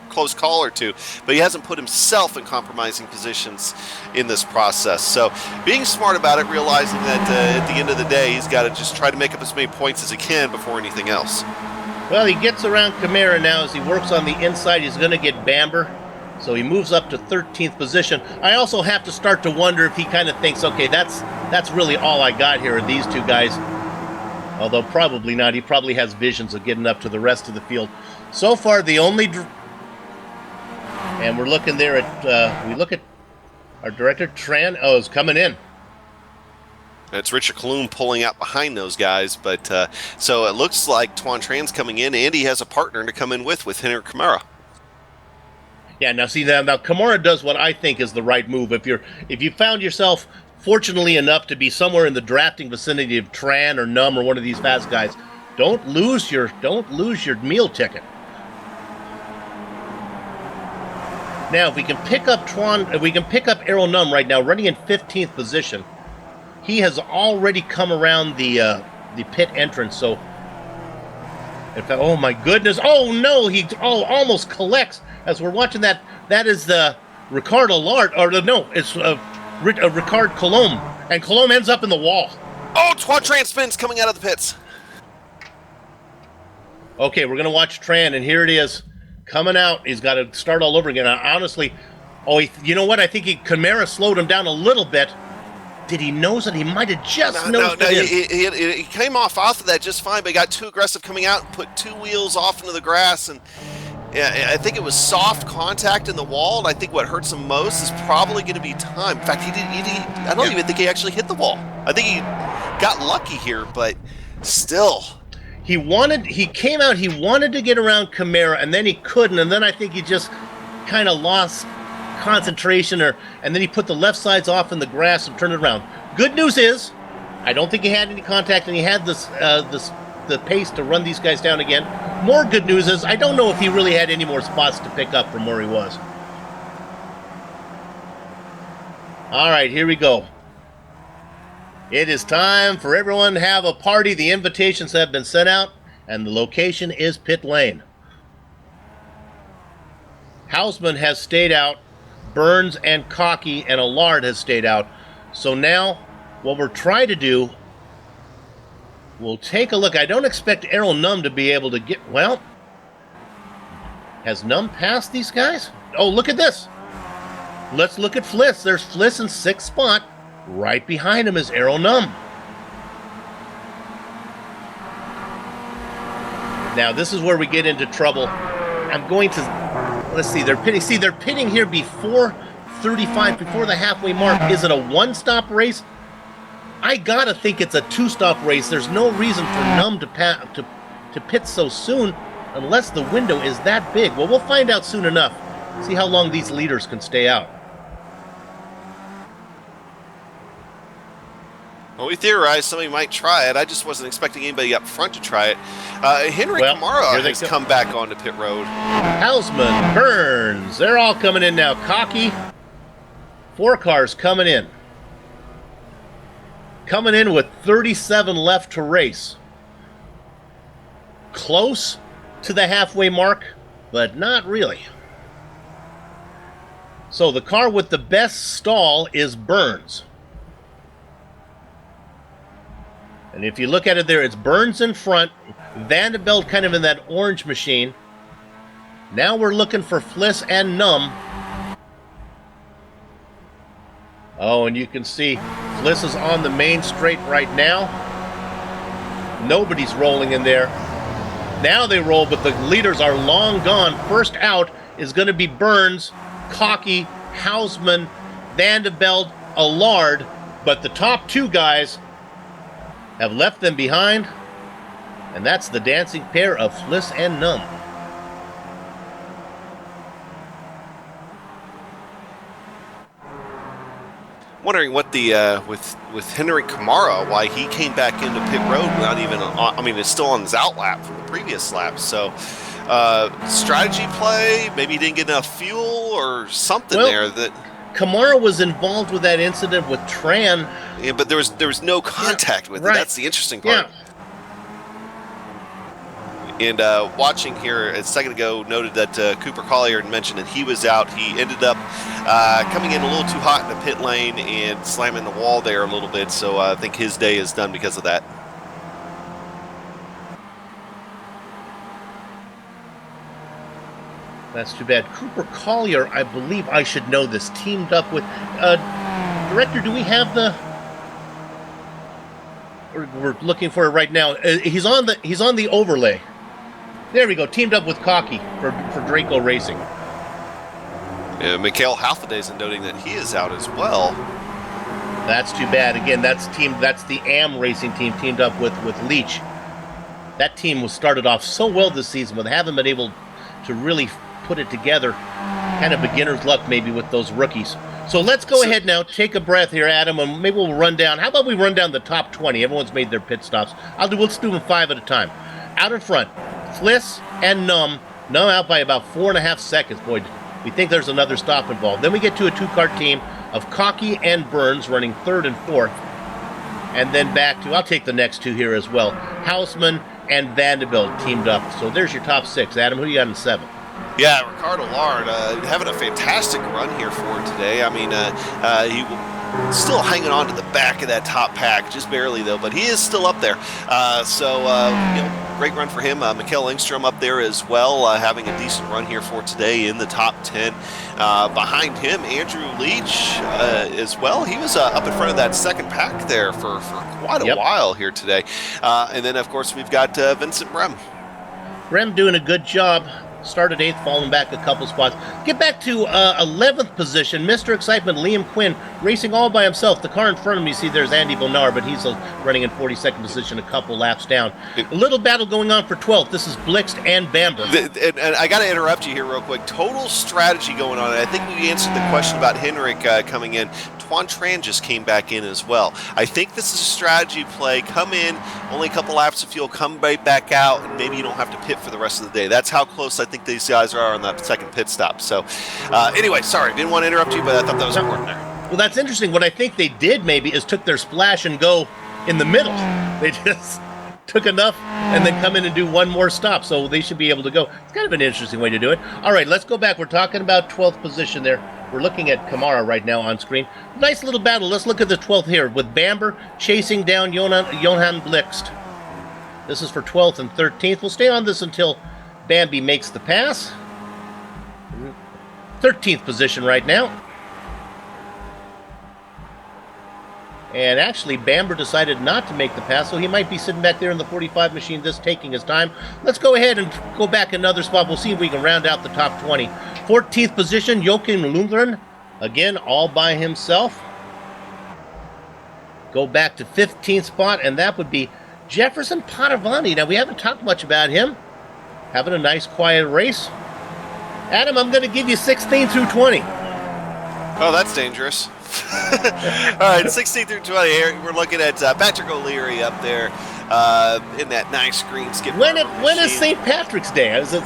close call or two, but he hasn't put himself in compromising positions in this process. So being smart about it, realizing that at the end of the day, he's got to just try to make up as many points as he can before anything else. Well, he gets around Camara now as he works on the inside. He's going to get Bamber, so he moves up to 13th position. I also have to start to wonder if he kind of thinks, okay, that's really all I got here are these two guys. Although probably not. He probably has visions of getting up to the rest of the field. So far, the only... And we're looking there at, we look at our director, Tran. Oh, is coming in. It's Richard Kloom pulling out behind those guys, but so it looks like Tuan Tran's coming in, and he has a partner to come in with Henry Camara. Yeah, now see now Camara does what I think is the right move. If you found yourself fortunately enough to be somewhere in the drafting vicinity of Tran or Num or one of these fast guys, don't lose your meal ticket. Now, if we can pick up Errol Num right now, running in 15th position. He has already come around the pit entrance. So, in fact, oh my goodness! Oh no, he almost collects as we're watching that. That is the Ricard Allard, or no, it's Ricard Colomb, and Colomb ends up in the wall. Oh, Tuan Tran spins coming out of the pits. Okay, we're gonna watch Tran, and here it is. Coming out, he's got to start all over again. Honestly, you know what? I think Camara slowed him down a little bit. Did he nose it? He might have just nosed it. He came off of that just fine, but he got too aggressive coming out and put 2 wheels off into the grass. And yeah, I think it was soft contact in the wall. And I think what hurts him most is probably going to be time. In fact, I don't even think he actually hit the wall. I think he got lucky here, but still. He came out, he wanted to get around Camara, and then he couldn't, and then I think he just kind of lost concentration, and then he put the left sides off in the grass and turned it around. Good news is, I don't think he had any contact, and he had the pace to run these guys down again. More good news is, I don't know if he really had any more spots to pick up from where he was. All right, here we go. It is time for everyone to have a party. The invitations have been sent out, and the location is pit lane. Hausman has stayed out. Burns and Cocky and Allard has stayed out. So now, what we're trying to do, we'll take a look. I don't expect Errol Num to be able to get... Well, has Num passed these guys? Oh, look at this. Let's look at Fliss. There's Fliss in 6th spot. Right behind him is Errol Num. Now, this is where we get into trouble. I'm going to... Let's see, they're pitting. See, they're pitting here before 35, before the halfway mark. Is it a one-stop race? I gotta think it's a two-stop race. There's no reason for Num to pit so soon unless the window is that big. Well, we'll find out soon enough. See how long these leaders can stay out. Well, we theorized somebody might try it. I just wasn't expecting anybody up front to try it. Henry Well, Kamara here they has go. come back onto pit road. Hausman, Burns, they're all coming in now. Cocky. 4 cars coming in. Coming in with 37 left to race. Close to the halfway mark, but not really. So the car with the best stall is Burns. And if you look at it there, it's Burns in front, Vanderbilt kind of in that orange machine. Now we're looking for Fliss and Numb. Oh, and you can see Fliss is on the main straight right now. Nobody's rolling in there. Now they roll, but the leaders are long gone. First out is going to be Burns, Cocky, Hausman, Vanderbilt, Allard, but the top 2 guys have left them behind, and that's the dancing pair of Fliss and Numb. Wondering what the with Henry Kamara, why he came back into pit road without even. I mean, it's still on his out lap from the previous lap. So, strategy play. Maybe he didn't get enough fuel or something there. That Kamara was involved with that incident with Tran. Yeah, but there was no contact with it. That's the interesting part. Yeah. And watching here a second ago, noted that Cooper Collier had mentioned that he was out. He ended up coming in a little too hot in the pit lane and slamming the wall there a little bit. So I think his day is done because of that. That's too bad. Cooper Collier, I believe I should know this, teamed up with... Director, do we have the... We're looking for it right now. He's on the overlay. There we go. Teamed up with Cocky for Draco Racing. Yeah, Mikhail Halfaday's noting that he is out as well. That's too bad. Again, that's the AM Racing team teamed up with Leach. That team was started off so well this season, but they haven't been able to really put it together. Kind of beginner's luck maybe with those rookies. So let's go ahead now, take a breath here, Adam, and maybe we'll run down. How about we run down the top 20? Everyone's made their pit stops. Let's do them 5 at a time. Out in front, Fliss and Numb. Numb out by about 4.5 seconds. Boy, we think there's another stop involved. Then we get to a 2-car team of Cocky and Burns running 3rd and 4th. And then back to, I'll take the next 2 here as well. Hausman and Vanderbilt teamed up. So there's your top 6. Adam, who you got in 7? Yeah, Ricardo Lard having a fantastic run here for today. I mean, he still hanging on to the back of that top pack, just barely though, but he is still up there. Great run for him. Mikhail Engstrom up there as well, having a decent run here for today in the top 10. Behind him, Andrew Leach as well. He was up in front of that second pack there for quite a while here today. And then, of course, we've got Vincent Brem. Brem doing a good job. Started 8th, falling back a couple spots. Get back to 11th position. Mr. Excitement, Liam Quinn, racing all by himself. The car in front of me, see there's Andy Bonar, but he's running in 42nd position, a couple laps down. A little battle going on for 12th. This is Blixt and Bamber. And I got to interrupt you here real quick. Total strategy going on. And I think we answered the question about Henrik coming in. Twan Tran just came back in as well. I think this is a strategy play. Come in, only a couple laps of fuel, come right back out, and maybe you don't have to pit for the rest of the day. That's how close I think these guys are on that second pit stop. So anyway, sorry, didn't want to interrupt you, but I thought that was important there. Well, that's interesting. What I think they did maybe is took their splash and go in the middle. They just took enough and then come in and do one more stop, so they should be able to go. It's kind of an interesting way to do it. All right, let's go back. We're talking about 12th position there. We're looking at Kamara right now on screen. Nice little battle. Let's look at the 12th here with Bamber chasing down Johan Blixt. This is for 12th and 13th. We'll stay on this until Bambi makes the pass. 13th position right now. And actually, Bamber decided not to make the pass, so he might be sitting back there in the 45 machine, just taking his time. Let's go ahead and go back another spot. We'll see if we can round out the top 20. 14th position, Joachim Lundgren. Again, all by himself. Go back to 15th spot, and that would be Jefferson Padavani. Now, we haven't talked much about him. Having a nice, quiet race. Adam, I'm going to give you 16 through 20. Oh, that's dangerous. All right, 16 through 20 here. We're looking at Patrick O'Leary up there in that nice green skip. When is St. Patrick's Day? Is it,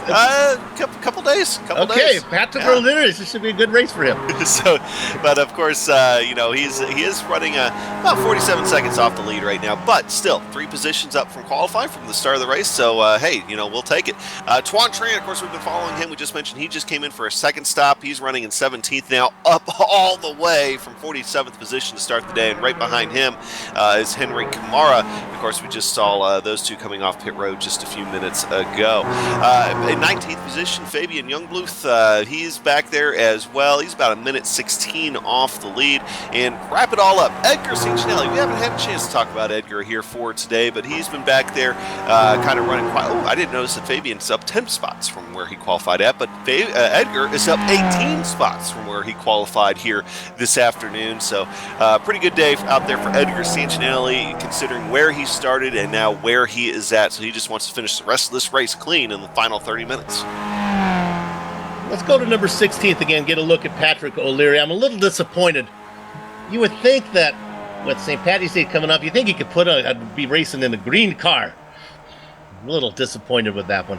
couple days. Okay, Patrick O'Leary. This should be a good race for him. So, but of course, he is running about 47 seconds off the lead right now, but still 3 positions up from qualifying from the start of the race. So, hey, we'll take it. Tuan Tran, of course, we've been following him. We just mentioned he just came in for a second stop. He's running in 17th now, up all the way from 47th position to start the day, and right behind him is Henry Kamara. Of course, we just saw those two coming off pit road just a few minutes ago. In 19th position, Fabian Youngbluth, he's back there as well. He's about a minute 16 off the lead. And wrap it all up, Edgar Cincinelli. We haven't had a chance to talk about Edgar here for today, but he's been back there kind of running quite... Oh, I didn't notice that Fabian's up 10 spots from where he qualified at, but Edgar is up 18 spots from where he qualified here this afternoon. So pretty good day out there for Edgar Cincinelli, considering where he started and now where he is at. So he just wants to finish the rest of this race clean in the final 30 minutes. Let's go to number 16th again, get a look at Patrick O'Leary. I'm a little disappointed. You would think that with St. Paddy's Day coming up, you think he could be racing in the green car. I'm a little disappointed with that one.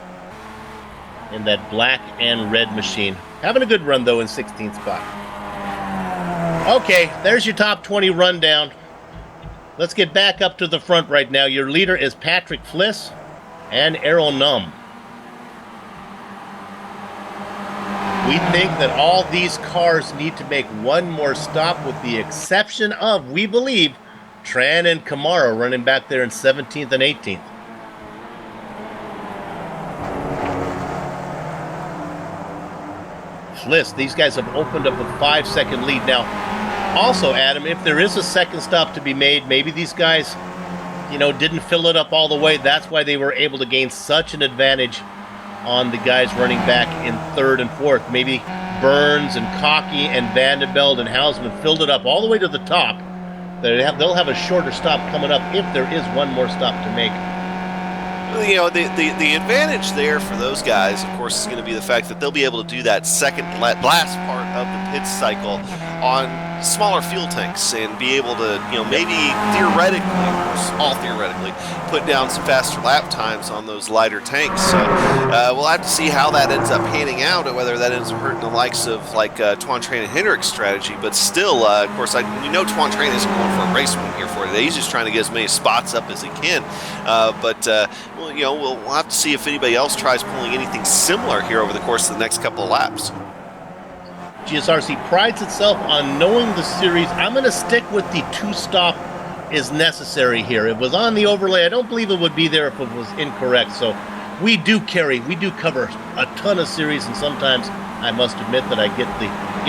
In that black and red machine. Having a good run, though, in 16th spot. Okay, there's your top 20 rundown. Let's get back up to the front right now. Your leader is Patrick Fliss and Errol Num. We think that all these cars need to make one more stop, with the exception of, we believe, Tran and Kamara running back there in 17th and 18th. Fliss, these guys have opened up a 5-second lead now. Also, Adam, if there is a second stop to be made, maybe these guys, didn't fill it up all the way. That's why they were able to gain such an advantage on the guys running back in 3rd and 4th. Maybe Burns and Cocky and Vanderbilt and Hausman filled it up all the way to the top. They'll have a shorter stop coming up if there is one more stop to make. The advantage there for those guys, of course, is going to be the fact that they'll be able to do that second last part of the pit cycle on smaller fuel tanks and be able to, maybe theoretically, of course, all theoretically, put down some faster lap times on those lighter tanks. So we'll have to see how that ends up panning out, and whether that ends up hurting the likes of Tuan Tran and Hendrick's strategy. But still, of course, we know Tuan Tran isn't going for a race win here for today. He's just trying to get as many spots up as he can. We'll have to see if anybody else tries pulling anything similar here over the course of the next couple of laps. GSRC prides itself on knowing the series. I'm going to stick with the 2-stop is necessary here. It was on the overlay. I don't believe it would be there if it was incorrect. So we do cover a ton of series, and sometimes I must admit that I get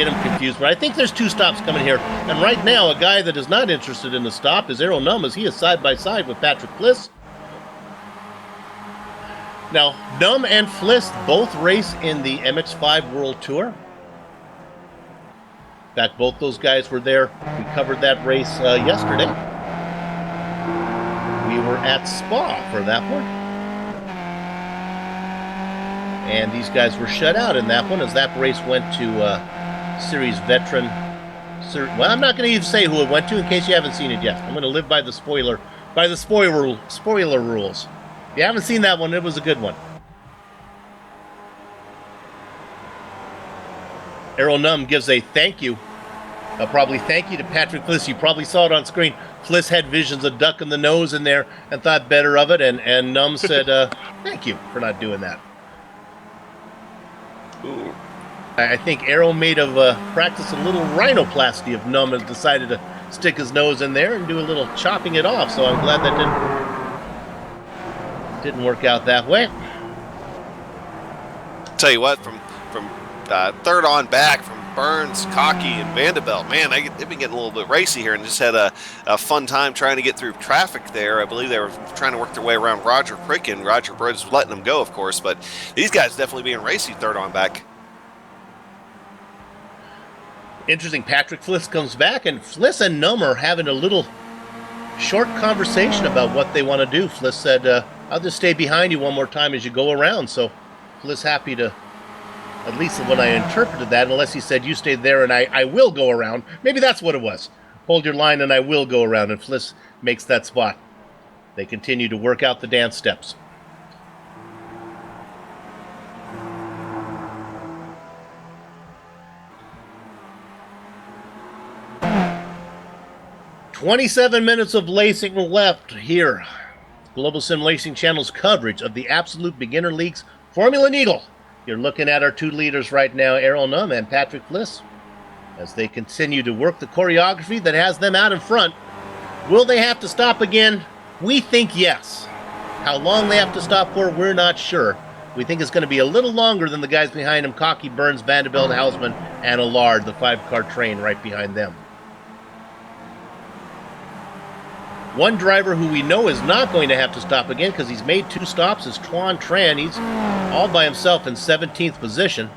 them confused. But I think there's 2 stops coming here. And right now, a guy that is not interested in the stop is Errol Num, as he is side by side with Patrick Fliss. Now, Num and Fliss both race in the MX5 World Tour. In fact, both those guys were there. We covered that race yesterday. We were at Spa for that one. And these guys were shut out in that one, as that race went to Series Veteran. Well, I'm not going to even say who it went to in case you haven't seen it yet. I'm going to live by the spoiler rules. If you haven't seen that one, it was a good one. Errol Num gives a thank you. Probably thank you to Patrick Fliss. You probably saw it on screen. Fliss had visions of ducking the nose in there and thought better of it. And Num said, thank you for not doing that. Ooh. I think Errol may have practiced a little rhinoplasty of Num and decided to stick his nose in there and do a little chopping it off. So I'm glad that didn't work out that way. Tell you what, from third on back, from Burns, Cocky, and Vanderbilt, man, they've been getting a little bit racy here, and just had a fun time trying to get through traffic there. I believe they were trying to work their way around Roger Pricken. Roger Briggs was letting them go, of course, but these guys definitely being racy third on back. Interesting, Patrick Fliss comes back, and Fliss and Num are having a little short conversation about what they want to do. Fliss said, I'll just stay behind you one more time as you go around. So Fliss happy to At least when I interpreted that, unless he said, you stay there and I will go around. Maybe that's what it was. Hold your line and I will go around, and Fliss makes that spot. They continue to work out the dance steps. "27 minutes of racing left here. Global Sim Racing Channel's coverage of the Absolute Beginner League's Formula Neagle. You're looking at our two leaders right now, Errol Num and Patrick Fliss, as they continue to work the choreography that has them out in front. Will they have to stop again? We think yes. How long they have to stop for, we're not sure. We think it's going to be a little longer than the guys behind them, Cocky, Burns, Vanderbilt, Hausman, and Allard, the 5-car train right behind them. One driver who we know is not going to have to stop again because he's made 2 stops is Tuan Tran. He's all by himself in 17th position.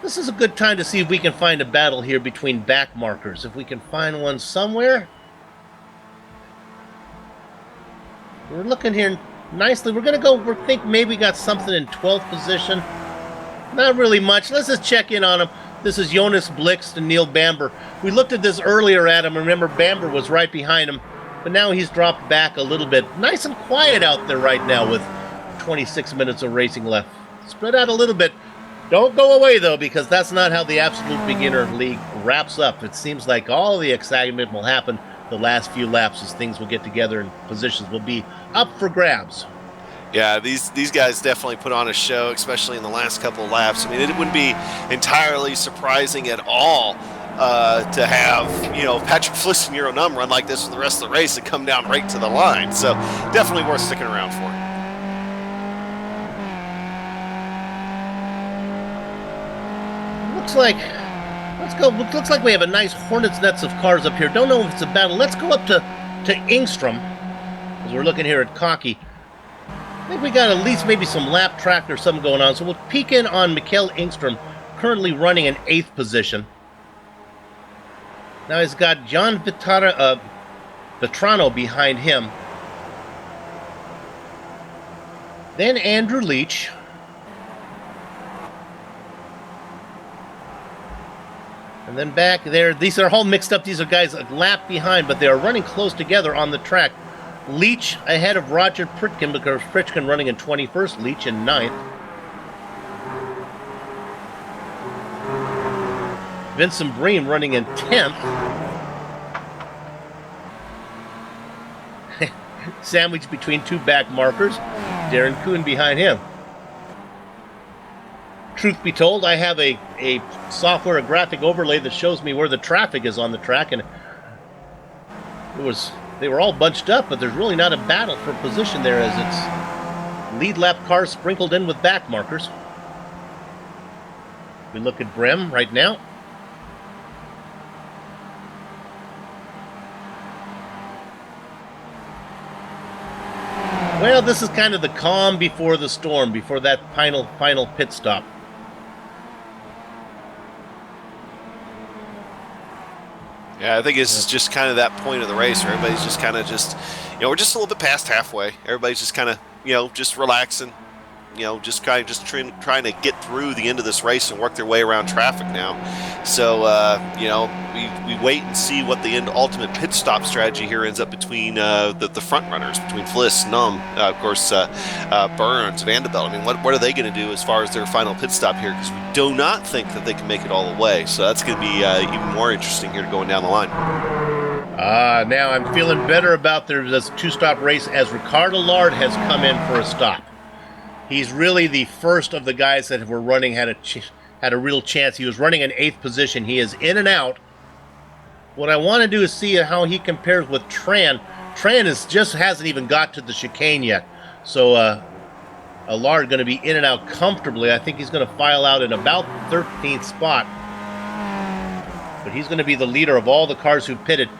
This is a good time to see if we can find a battle here between back markers. If we can find one somewhere. We're looking here nicely. We're going to go, we think maybe we got something in 12th position. Not really much. Let's just check in on him. This is Jonas Blixt and Neil Bamber. We looked at this earlier at him. Remember, Bamber was right behind him, but now he's dropped back a little bit. Nice and quiet out there right now with 26 minutes of racing left. Spread out a little bit. Don't go away, though, because that's not how the Absolute Beginner League wraps up. It seems like all the excitement will happen the last few laps as things will get together and positions will be up for grabs. Yeah, these guys definitely put on a show, especially in the last couple of laps. I mean, it wouldn't be entirely surprising at all to have, Patrick Fliss and Euro Num run like this for the rest of the race and come down right to the line. So definitely worth sticking around for. Looks like we have a nice hornet's nest of cars up here. Don't know if it's a battle. Let's go up to Ingstrom, as we're looking here at Cocky. I think we got at least maybe some lap track or something going on. So we'll peek in on Mikael Ingstrom, currently running in 8th position. Now he's got John Vetrano behind him. Then Andrew Leach. And then back there, these are all mixed up. These are guys a lap behind, but they are running close together on the track. Leach ahead of Roger Pritkin, because Pritkin running in 21st, Leach in 9th. Vincent Bream running in 10th. Sandwiched between 2 back markers. Darren Kuhn behind him. Truth be told, I have a software, a graphic overlay that shows me where the traffic is on the track, and they were all bunched up, but there's really not a battle for position there, as it's lead lap cars sprinkled in with back markers. We look at Brem right now. Well, this is kind of the calm before the storm, before that final pit stop. Yeah, I think this is just kind of that point of the race where everybody's just kind of we're just a little bit past halfway. Everybody's just kind of, just relaxing, just trying to get through the end of this race and work their way around traffic now. So, we wait and see what the ultimate pit stop strategy here ends up between the front runners, between Fliss, Num, of course, Burns, Vanderbilt. I mean, what are they going to do as far as their final pit stop here? Because we do not think that they can make it all the way. So that's going to be even more interesting here going down the line. Now I'm feeling better about this 2-stop race as Ricard Allard has come in for a stop. He's really the first of the guys that were running had a real chance. He was running in 8th position. He is in and out. What I want to do is see how he compares with Tran. Tran just hasn't even got to the chicane yet. So Allard going to be in and out comfortably. I think he's going to file out in about 13th spot. But he's going to be the leader of all the cars who pitted.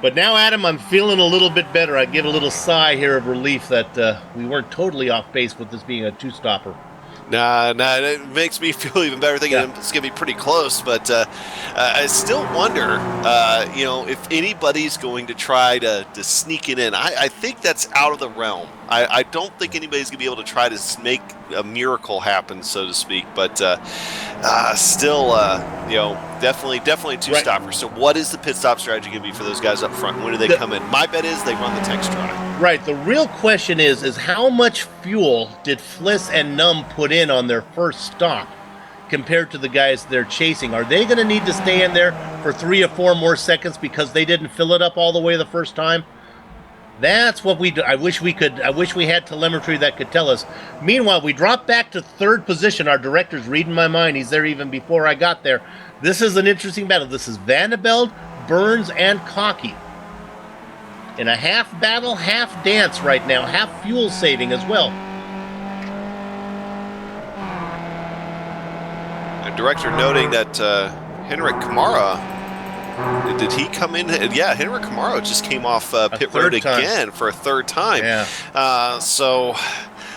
But now, Adam, I'm feeling a little bit better. I give a little sigh here of relief that we weren't totally off base with this being a 2-stopper. Nah, it makes me feel even better thinking it's going to be pretty close. But I still wonder, if anybody's going to try to sneak it in. I think that's out of the realm. I don't think anybody's going to be able to try to make a miracle happen, so to speak. But still, definitely two stoppers. So what is the pit stop strategy going to be for those guys up front? When do they come in? My bet is they run the text drive. Right. The real question is how much fuel did Fliss and Numb put in on their first stop compared to the guys they're chasing? Are they going to need to stay in there for 3 or 4 more seconds because they didn't fill it up all the way the first time? That's what we do. I wish we had telemetry that could tell us. Meanwhile, we drop back to 3rd position. Our director's reading my mind. He's there even before I got there. This is an interesting battle. This is Vanderbilt, Burns, and Cocky. In a half battle, half dance right now, half fuel saving as well. A director noting that Henrik Kamara, did he come in? Yeah, Henrik Kamara just came off pit road again for a 3rd time. Yeah. So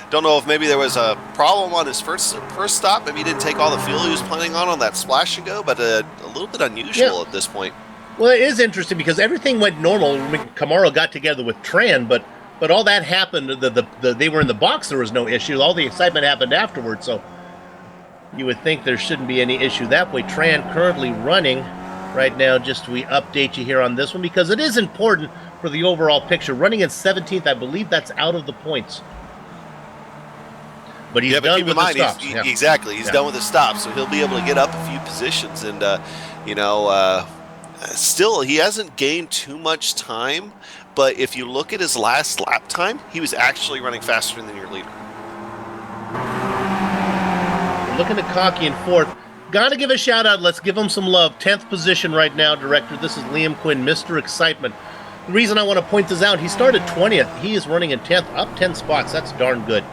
don't know if maybe there was a problem on his first stop. Maybe he didn't take all the fuel he was planning on that splash and go, but a little bit unusual at this point. Well, it is interesting because everything went normal. Kamara got together with Tran, but all that happened. They were in the box. There was no issue. All the excitement happened afterwards. So you would think there shouldn't be any issue that way. Tran currently running right now. Just we update you here on this one because it is important for the overall picture. Running in 17th, I believe that's out of the points. But he's done with the stops. Exactly. He's done with the stops, so he'll be able to get up a few positions and still, he hasn't gained too much time, but if you look at his last lap time, he was actually running faster than your leader. Looking at Cocky in 4th. Got to give a shout out. Let's give him some love. 10th position right now, director. This is Liam Quinn, Mr. Excitement. The reason I want to point this out, he started 20th. He is running in 10th, up 10 spots. That's darn good.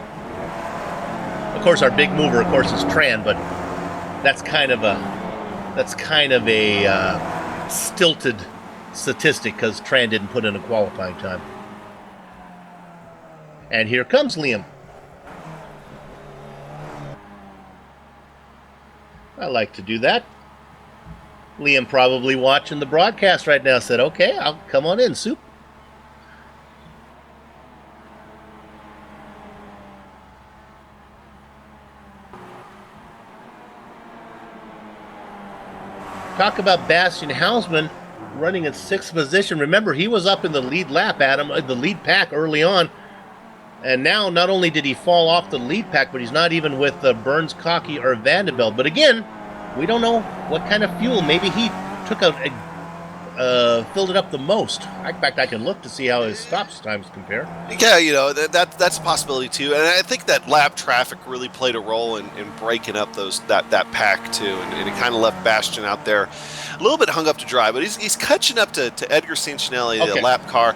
Of course, our big mover, of course, is Tran, but that's kind of a stilted statistic because Tran didn't put in a qualifying time. And here comes Liam. I like to do that. Liam probably watching the broadcast right now said, okay, I'll come on in, Soup. Talk about Bastian Hausman running in 6th position. Remember, he was up in the lead lap, Adam, the lead pack early on. And now, not only did he fall off the lead pack, but he's not even with Burns, Cocky, or Vanderbilt. But again, we don't know what kind of fuel. Maybe he took filled it up the most. In fact, I can look to see how his stops times compare. Yeah, that's a possibility too. And I think that lap traffic really played a role in breaking up that pack too. And it kind of left Bastian out there a little bit hung up to dry. But he's catching up to Edgar Sancinelli, the lap car.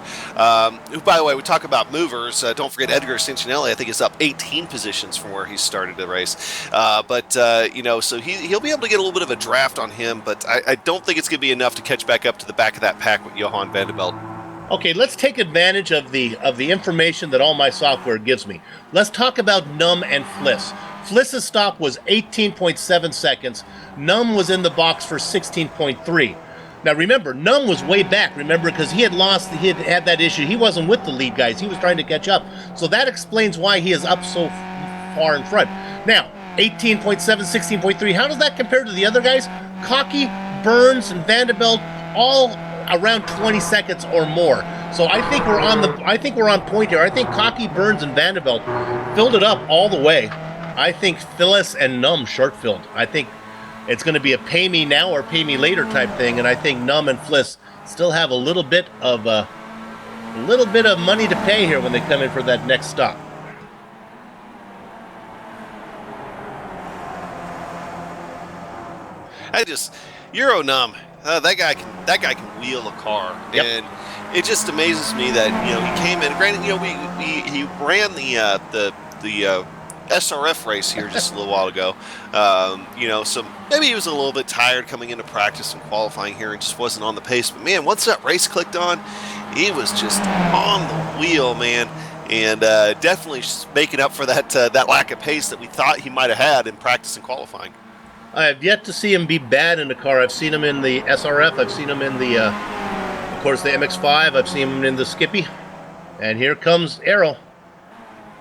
Who, by the way, we talk about movers. Don't forget Edgar Sancinelli, I think, is up 18 positions from where he started the race. So he'll be able to get a little bit of a draft on him. But I don't think it's going to be enough to catch back up to the back of that pack with Johan Vanderbilt. Okay, let's take advantage of the information that all my software gives me. Let's talk about Numb and Fliss. Fliss's stop was 18.7 seconds. Numb was in the box for 16.3. Now remember, Numb was way back, because he had had that issue. He wasn't with the lead guys. He was trying to catch up. So that explains why he is up so far in front. Now, 18.7, 16.3. How does that compare to the other guys? Cocky, Burns, and Vanderbilt, all around 20 seconds or more. So I think we're on point here. I think Cocky, Burns, and Vanderbilt filled it up all the way. I think Fliss and Numb short filled. I think it's going to be a pay me now or pay me later type thing, and I think Numb and Fliss still have a little bit of money to pay here when they come in for that next stop. Euro Numb. That guy can wheel a car, and it just amazes me that he came in. Granted, he ran the SRF race here just a little while ago. So maybe he was a little bit tired coming into practice and qualifying here and just wasn't on the pace. But man, once that race clicked on, he was just on the wheel, man. and definitely making up for that lack of pace that we thought he might have had in practice and qualifying. I have yet to see him be bad in the car. I've seen him in the SRF. I've seen him in the, of course, the MX-5. I've seen him in the Skippy. And here comes Arrow.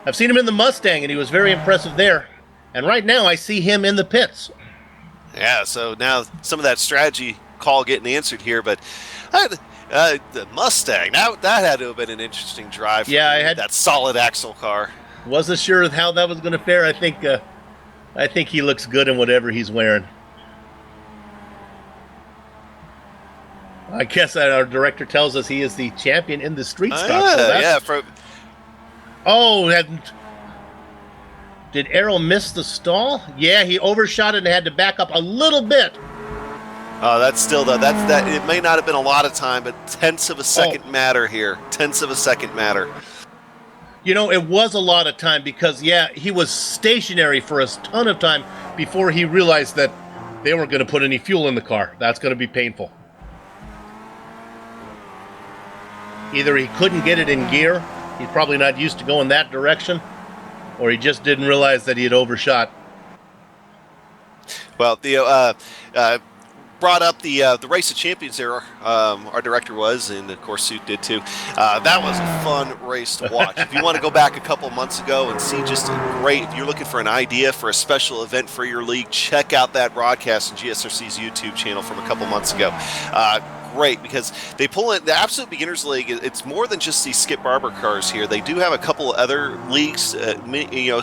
I've seen him in the Mustang, and he was very impressive there. And right now, I see him in the pits. Yeah, so now some of that strategy call getting answered here, but the Mustang, that had to have been an interesting drive. For I had that solid axle car. Wasn't sure of how that was going to fare. I think he looks good in whatever he's wearing. I guess our director tells us he is the champion in the street stock. Did Arrow miss the stall? Yeah, he overshot it and had to back up a little bit. That's still though. That. It may not have been a lot of time, but tenths of a second matter here. Tenths of a second matter. You know, it was a lot of time because, he was stationary for a ton of time before he realized that they weren't going to put any fuel in the car. That's going to be painful. Either he couldn't get it in gear, he's probably not used to going that direction, or he just didn't realize that he had overshot. Well, brought up the Race of Champions there. Our director was, and of course Suit did too. That was a fun race to watch. If you want to go back a couple months ago and see just a great, if you're looking for an idea for a special event for your league, check out that broadcast on GSRC's YouTube channel from a couple months ago. Great, because they pull in the Absolute Beginners League. It's more than just these Skip Barber cars here. They do have a couple of other leagues,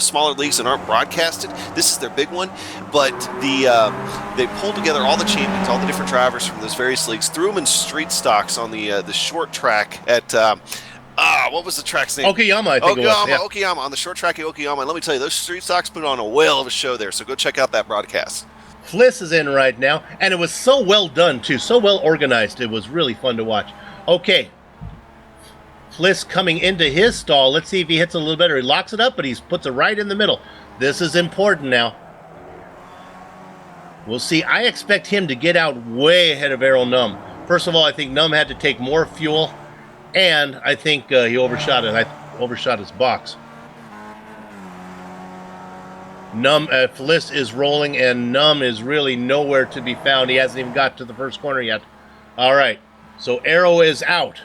smaller leagues that aren't broadcasted. This is their big one, but they pulled together all the champions, all the different drivers from those various leagues, threw them in street stocks on the short track at what was the track's name? Okayama, I think it was. Yeah. Okayama, on the short track at Okayama. And let me tell you, those street stocks put on a whale of a show there. So go check out that broadcast. Fliss is in right now, and it was so well done, too. So well organized. It was really fun to watch. Okay. Fliss coming into his stall. Let's see if he hits a little better. He locks it up, but he puts it right in the middle. This is important now. We'll see. I expect him to get out way ahead of Arrow Numb. First of all, I think Numb had to take more fuel, and I think he overshot it. Overshot his box. Fliss is rolling, and Numb is really nowhere to be found. He hasn't even got to the first corner yet. All right, so Arrow is out.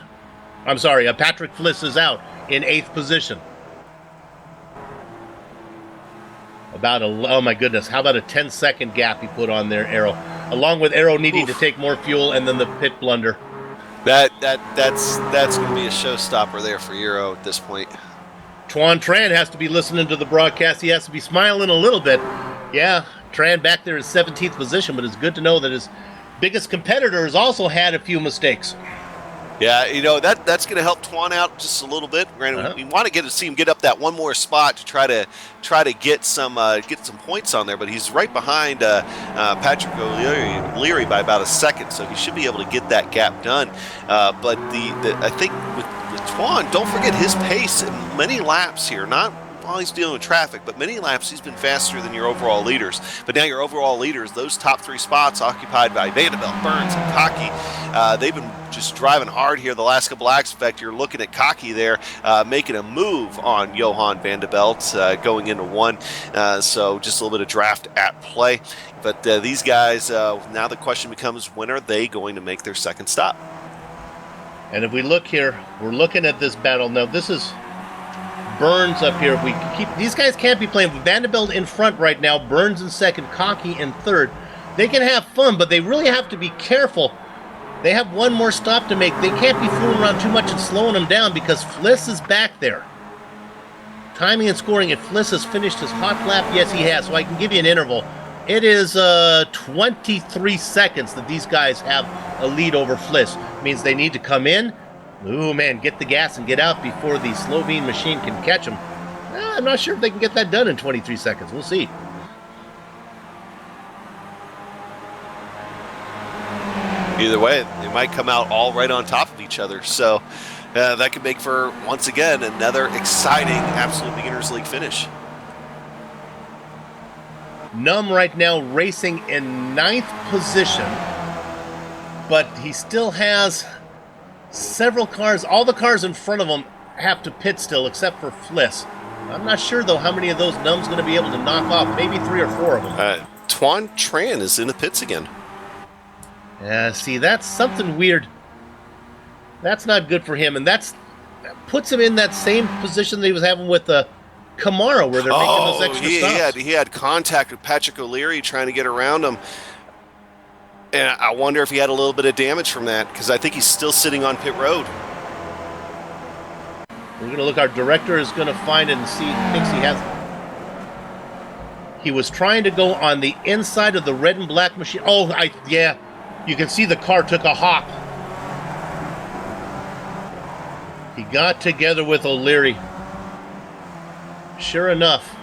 I'm sorry, Patrick Fliss is out in 8th position. Oh my goodness, how about a 10-second gap he put on there, Arrow? Along with Arrow needing to take more fuel and then the pit blunder. That's going to be a showstopper there for Euro at this point. Tuan Tran has to be listening to the broadcast. He has to be smiling a little bit. Yeah, Tran back there in 17th position, but it's good to know that his biggest competitor has also had a few mistakes. Yeah, that's going to help Tuan out just a little bit. Granted, we want to see him get up that one more spot to try to get some points on there, but he's right behind Patrick O'Leary by about a second, so he should be able to get that gap done. But I think with Tuan, don't forget his pace in many laps here. Not while he's dealing with traffic, but many laps he's been faster than your overall leaders. But now your overall leaders, those top 3 spots occupied by Vanderbilt, Burns, and Cocky, they've been just driving hard here the last couple acts. In fact, you're looking at Cocky there making a move on Johan Vanderbilt going into 1. So just a little bit of draft at play. But these guys, now the question becomes, when are they going to make their second stop? And if we look here, we're looking at this battle. Now, this is Burns up here. If we keep, these guys can't be playing with Vanderbilt in front right now, Burns in second, Cocky in third. They can have fun, but they really have to be careful. They have one more stop to make. They can't be fooling around too much and slowing them down because Fliss is back there. Timing and scoring, if Fliss has finished his hot lap, yes, he has. So I can give you an interval. It is 23 seconds that these guys have a lead over Fliss. It means they need to come in, get the gas and get out before the Slovene machine can catch them. I'm not sure if they can get that done in 23 seconds. We'll see. Either way, they might come out all right on top of each other. So that could make for, once again, another exciting Absolute Beginners League finish. Numb right now racing in 9th position, but he still has several cars. All the cars in front of him have to pit still, except for Fliss. I'm not sure, though, how many of those Numb's going to be able to knock off. Maybe 3 or 4 of them. Tuan Tran is in the pits again. Yeah, see, that's something weird. That's not good for him, and that puts him in that same position that he was having with Kamara, where they're making those extra stops. He had contact with Patrick O'Leary trying to get around him. And I wonder if he had a little bit of damage from that, because I think he's still sitting on pit road. We're going to look. Our director is going to find it and see. Thinks he has. He was trying to go on the inside of the red and black machine. Oh, yeah. You can see the car took a hop. He got together with O'Leary. Sure enough.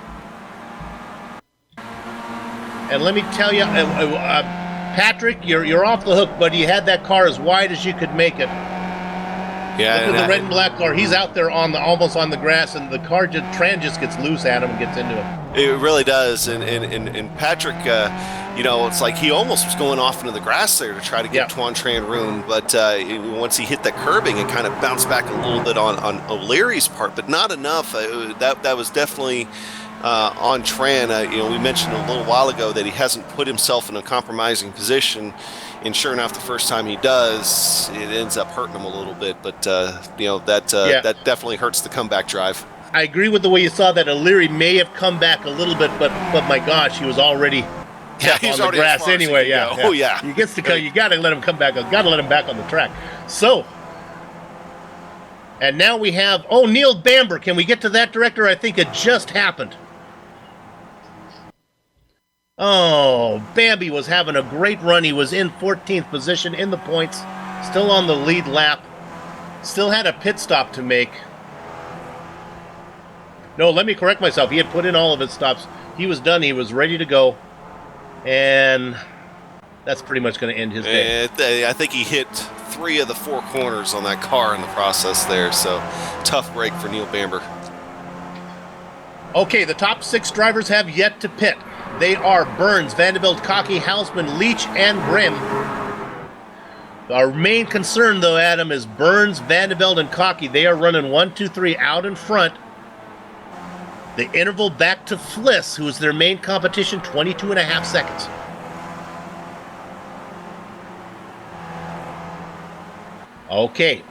And let me tell you, Patrick, you're off the hook, but you had that car as wide as you could make it. Yeah, look at the red and black car. He's out there almost on the grass, and the car Tran just gets loose at him and gets into him. It really does, and Patrick, it's like he almost was going off into the grass there to try to get Tuan Tran room, but once he hit that curbing, it kind of bounced back a little bit on O'Leary's part, but not enough. That was definitely on Tran. We mentioned a little while ago that he hasn't put himself in a compromising position. And sure enough, the first time he does, it ends up hurting him a little bit. But that definitely hurts the comeback drive. I agree with the way you saw that. O'Leary may have come back a little bit, but my gosh, he was already he's on the grass anyway. Yeah. Oh yeah. He gets to come. You got to let him come back. Got to let him back on the track. So, and now we have Neil Bamber. Can we get to that, director? I think it just happened. Oh, Bambi was having a great run. He was in 14th position in the points, still on the lead lap, still had a pit stop to make. No, let me correct myself. He had put in all of his stops. He was done. He was ready to go. And that's pretty much going to end his day. I think he hit 3 of the 4 corners on that car in the process there, so tough break for Neil Bamber. Okay, the top 6 drivers have yet to pit. They are Burns, Vanderbilt, Cocky, Hausman, Leach, and Grimm. Our main concern, though, Adam, is Burns, Vanderbilt, and Cocky. They are running 1, 2, 3 out in front. The interval back to Fliss, who is their main competition, 22.5 seconds. Okay.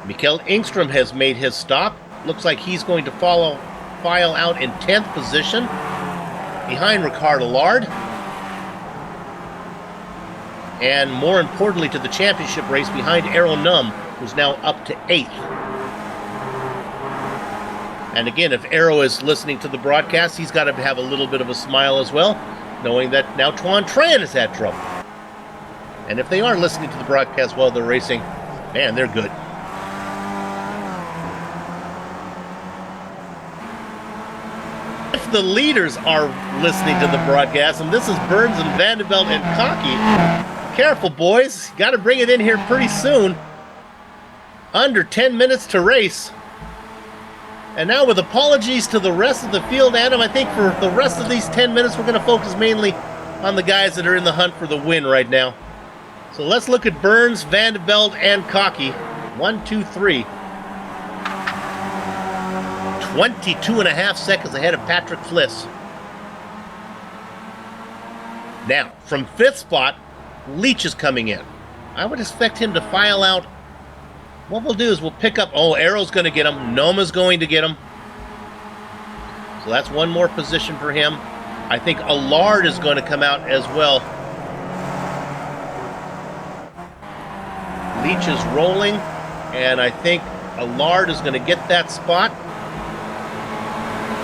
Mikael Engstrom has made his stop. Looks like he's going to file out in 10th position. Behind Ricard Allard. And more importantly to the championship race, behind Arrow Numb, who's now up to 8th. And again, if Arrow is listening to the broadcast, he's got to have a little bit of a smile as well, knowing that now Tuan Tran has had trouble. And if they are listening to the broadcast while they're racing, man, they're good. If the leaders are listening to the broadcast, and this is Burns and Vanderbilt and Cocky, careful, boys. Got to bring it in here pretty soon. Under 10 minutes to race. And now with apologies to the rest of the field, Adam, I think for the rest of these 10 minutes, we're going to focus mainly on the guys that are in the hunt for the win right now. So let's look at Burns, Vanderbilt, and Cocky. 1, 2, 3. 22.5 seconds ahead of Patrick Fliss. Now, from 5th spot, Leach is coming in. I would expect him to file out. What we'll do is we'll pick up. Arrow's going to get him. Noma's going to get him. So that's one more position for him. I think Allard is going to come out as well. Leach is rolling, and I think Allard is going to get that spot.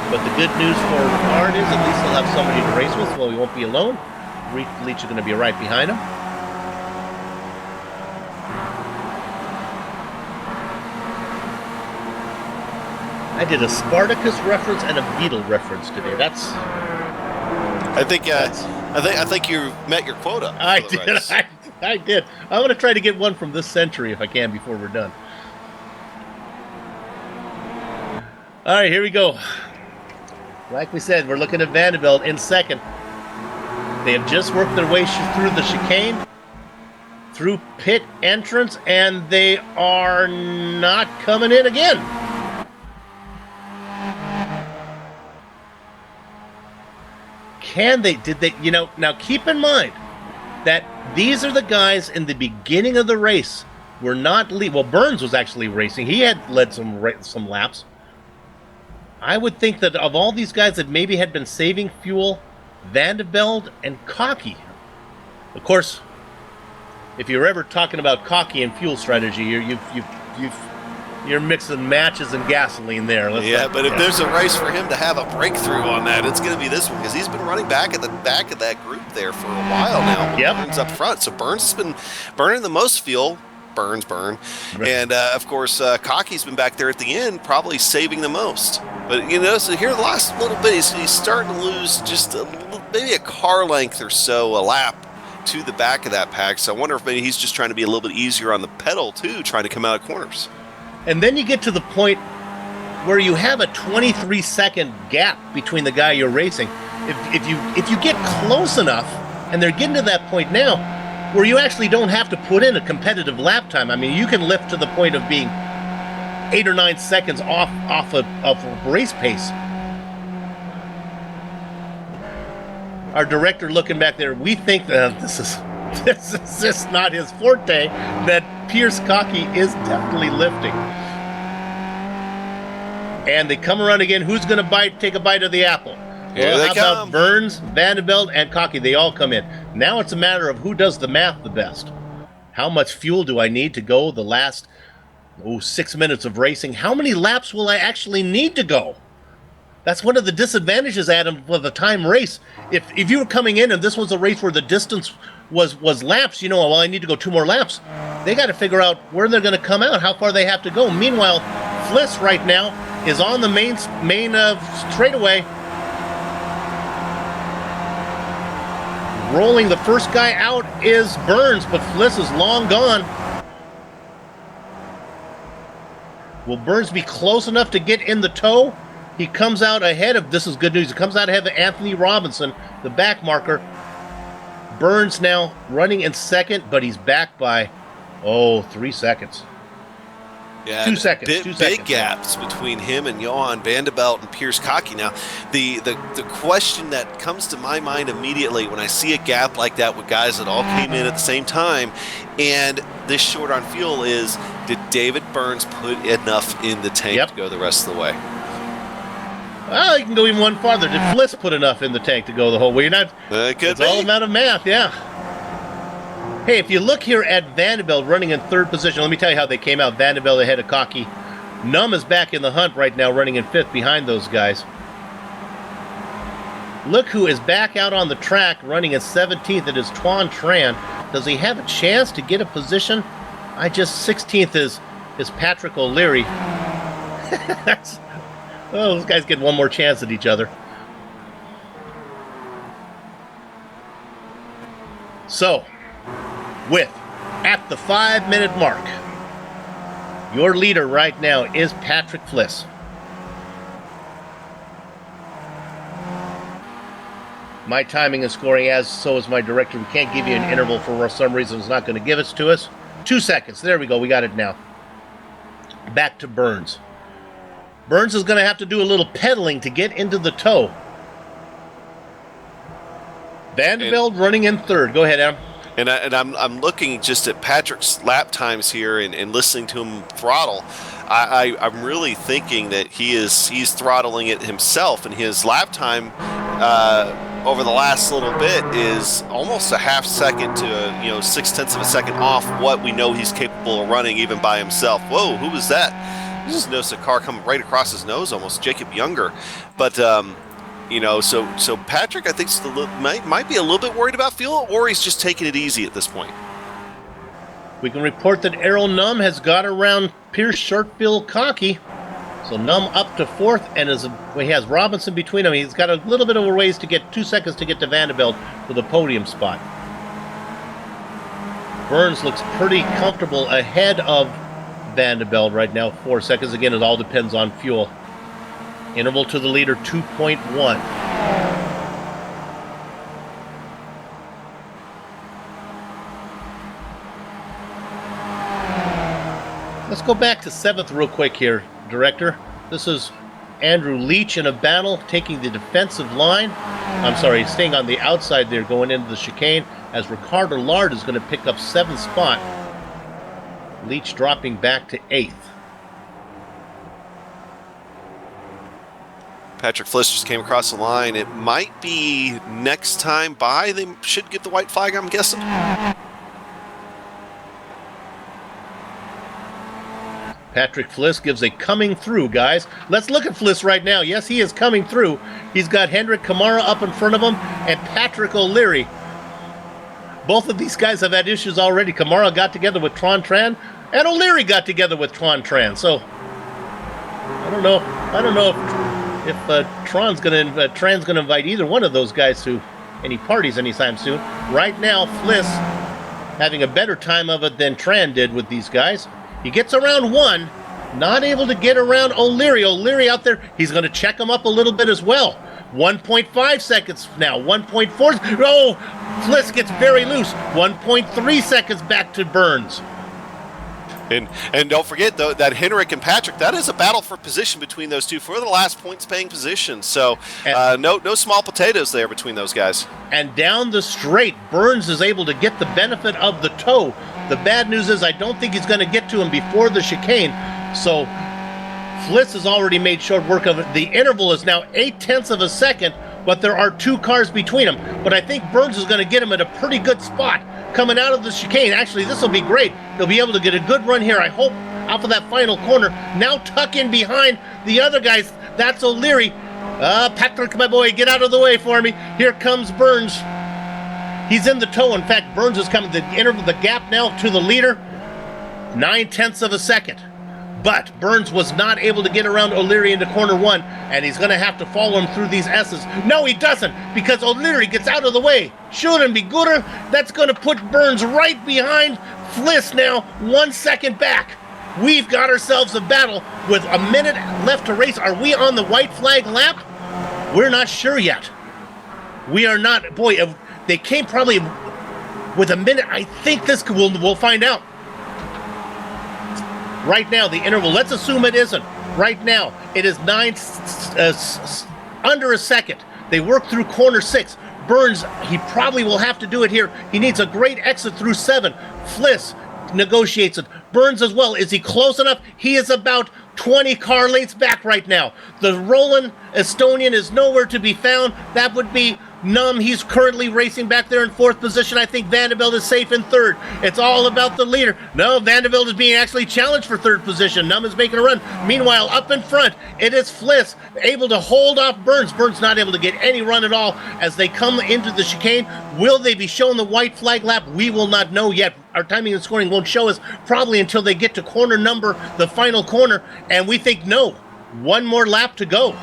But the good news for Ricard is at least he'll have somebody to race with, so he won't be alone. Leach is going to be right behind him. I did a Spartacus reference and a Beetle reference today. I think you met your quota. I did. I did. I'm going to try to get one from this century if I can before we're done. All right, here we go. Like we said, we're looking at Vanderbilt in 2nd. They have just worked their way through the chicane, through pit entrance, and they are not coming in again. did they, now keep in mind that these are the guys in the beginning of the race were not well, Burns was actually racing. He had led some laps. I would think that of all these guys that maybe had been saving fuel, Vanderbilt and Cocky. Of course, if you're ever talking about Cocky and fuel strategy, you're mixing matches and gasoline there. But if there's a race for him to have a breakthrough on that, it's going to be this one, because he's been running back at the back of that group there for a while now. Yep. Burns up front, so Burns has been burning the most fuel. Burn. Right. And, of course, Cocky's been back there at the end, probably saving the most. But, so here the last little bit, he's starting to lose just maybe a car length or so a lap to the back of that pack. So I wonder if maybe he's just trying to be a little bit easier on the pedal, too, trying to come out of corners. And then you get to the point where you have a 23-second gap between the guy you're racing. If you get close enough, and they're getting to that point now, where you actually don't have to put in a competitive lap time. I mean, you can lift to the point of being 8 or 9 seconds off of race pace. Our director looking back there, we think that this is just not his forte, that Pierce Cocky is definitely lifting. And they come around again. Who's going to take a bite of the apple? Here they how come. About Burns, Vanderbilt, and Cocky? They all come in. Now it's a matter of who does the math the best. How much fuel do I need to go the last 6 minutes of racing? How many laps will I actually need to go? That's one of the disadvantages, Adam, of the time race. If you were coming in and this was a race where the distance was laps, I need to go 2 more laps. They got to figure out where they're going to come out, how far they have to go. Meanwhile, Fliss right now is on the main straightaway. Rolling the first guy out is Burns, but Fliss is long gone. Will Burns be close enough to get in the tow? He comes out ahead of, this is good news, he comes out ahead of Anthony Robinson, the back marker. Burns now running in second, but he's back by, 3 seconds. Yeah, 2 seconds. 2 seconds. Big gaps between him and Johan Vanderbilt and Pierce Cocky. Now, the question that comes to my mind immediately when I see a gap like that with guys that all came in at the same time and this short on fuel is, did David Burns put enough in the tank to go the rest of the way? Well, you can go even one farther. Did Fliss put enough in the tank to go the whole way? It's all a matter of math, yeah. Hey, if you look here at Vanderbilt running in third position, let me tell you how they came out. Vanderbilt ahead of Cocky. Num is back in the hunt right now, running in fifth behind those guys. Look who is back out on the track, running in 17th. It is Tuan Tran. Does he have a chance to get a position? 16th is Patrick O'Leary. Those guys get one more chance at each other. So, at the 5-minute mark, your leader right now is Patrick Fliss. My timing and scoring, so is my director. We can't give you an interval for some reason. It's not going to give it to us. 2 seconds. There we go. We got it now. Back to Burns. Burns is going to have to do a little pedaling to get into the tow. Vanderbilt running in third. Go ahead, Adam. And I'm looking just at Patrick's lap times here and listening to him throttle. I'm really thinking that he's throttling it himself, and his lap time over the last little bit is almost a half second to 0.6 of a second off what we know he's capable of running even by himself. Whoa, who was that? I just noticed a car coming right across his nose, almost Jacob Younger. But so Patrick, I think, might be a little bit worried about fuel, or he's just taking it easy at this point. We can report that Errol Num has got around Pierce Shortfield Cocky. So Num up to fourth, and he has Robinson between them. He's got a little bit of a ways to get 2 seconds to get to Vanderbilt for the podium spot. Burns looks pretty comfortable ahead of Vanderbilt right now, 4 seconds. Again, it all depends on fuel. Interval to the leader, 2.1. Let's go back to 7th real quick here, Director. This is Andrew Leach in a battle, taking the defensive line. I'm sorry, staying on the outside there going into the chicane as Ricardo Lard is going to pick up 7th spot. Leach dropping back to 8th. Patrick Fliss just came across the line. It might be next time by. They should get the white flag, I'm guessing. Patrick Fliss gives a coming through, guys. Let's look at Fliss right now. Yes, he is coming through. He's got Hendrik Kamara up in front of him and Patrick O'Leary. Both of these guys have had issues already. Kamara got together with Tron Tran, and O'Leary got together with Tron Tran. So, I don't know if Tran's gonna invite either one of those guys to any parties anytime soon. Right now, Fliss having a better time of it than Tran did with these guys. He gets around 1, not able to get around O'Leary. O'Leary out there, he's going to check him up a little bit as well. 1.5 seconds now, 1.4. Oh, Fliss gets very loose. 1.3 seconds back to Burns. And don't forget, though, that Henrik and Patrick, that is a battle for position between those two for the last points-paying position. So no small potatoes there between those guys. And down the straight, Burns is able to get the benefit of the toe. The bad news is I don't think he's going to get to him before the chicane. So Fliss has already made short work of it. The interval is now 0.8 of a second, but there are 2 cars between them. But I think Burns is going to get him at a pretty good spot coming out of the chicane. Actually, this will be great. He'll be able to get a good run here, I hope, off of that final corner. Now tuck in behind the other guys. That's O'Leary. Patrick, my boy, get out of the way for me. Here comes Burns. He's in the toe. In fact, Burns is coming. The gap now to the leader, 0.9 of a second. But Burns was not able to get around O'Leary into corner 1, and he's going to have to follow him through these S's. No, he doesn't, because O'Leary gets out of the way. Shouldn't be gooder. That's going to put Burns right behind Fliss now, 1 second back. We've got ourselves a battle with a minute left to race. Are we on the white flag lap? We're not sure yet. We are not. Boy, they came probably with a minute. I think we'll find out. Right now, the interval, let's assume it isn't. Right now, it is under a second. They work through corner 6. Burns, he probably will have to do it here. He needs a great exit through 7. Fliss negotiates it. Burns as well. Is he close enough? He is about 20 car lengths back right now. The Roland Estonian is nowhere to be found. That would be Num. He's currently racing back there in 4th position. I think Vanderbilt is safe in 3rd. It's all about the leader. No, Vanderbilt is being actually challenged for 3rd position. Num is making a run. Meanwhile, up in front, it is Fliss able to hold off Burns. Burns not able to get any run at all as they come into the chicane. Will they be shown the white flag lap? We will not know yet. Our timing and scoring won't show us probably until they get to corner number, the final corner, and we think no. 1 more lap to go.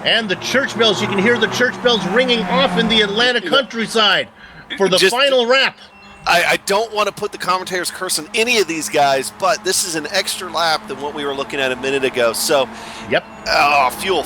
And the church bells, you can hear the church bells ringing off in the Atlanta countryside for the final wrap. I don't want to put the commentator's curse on any of these guys, but this is an extra lap than what we were looking at a minute ago. So, yep. Fuel.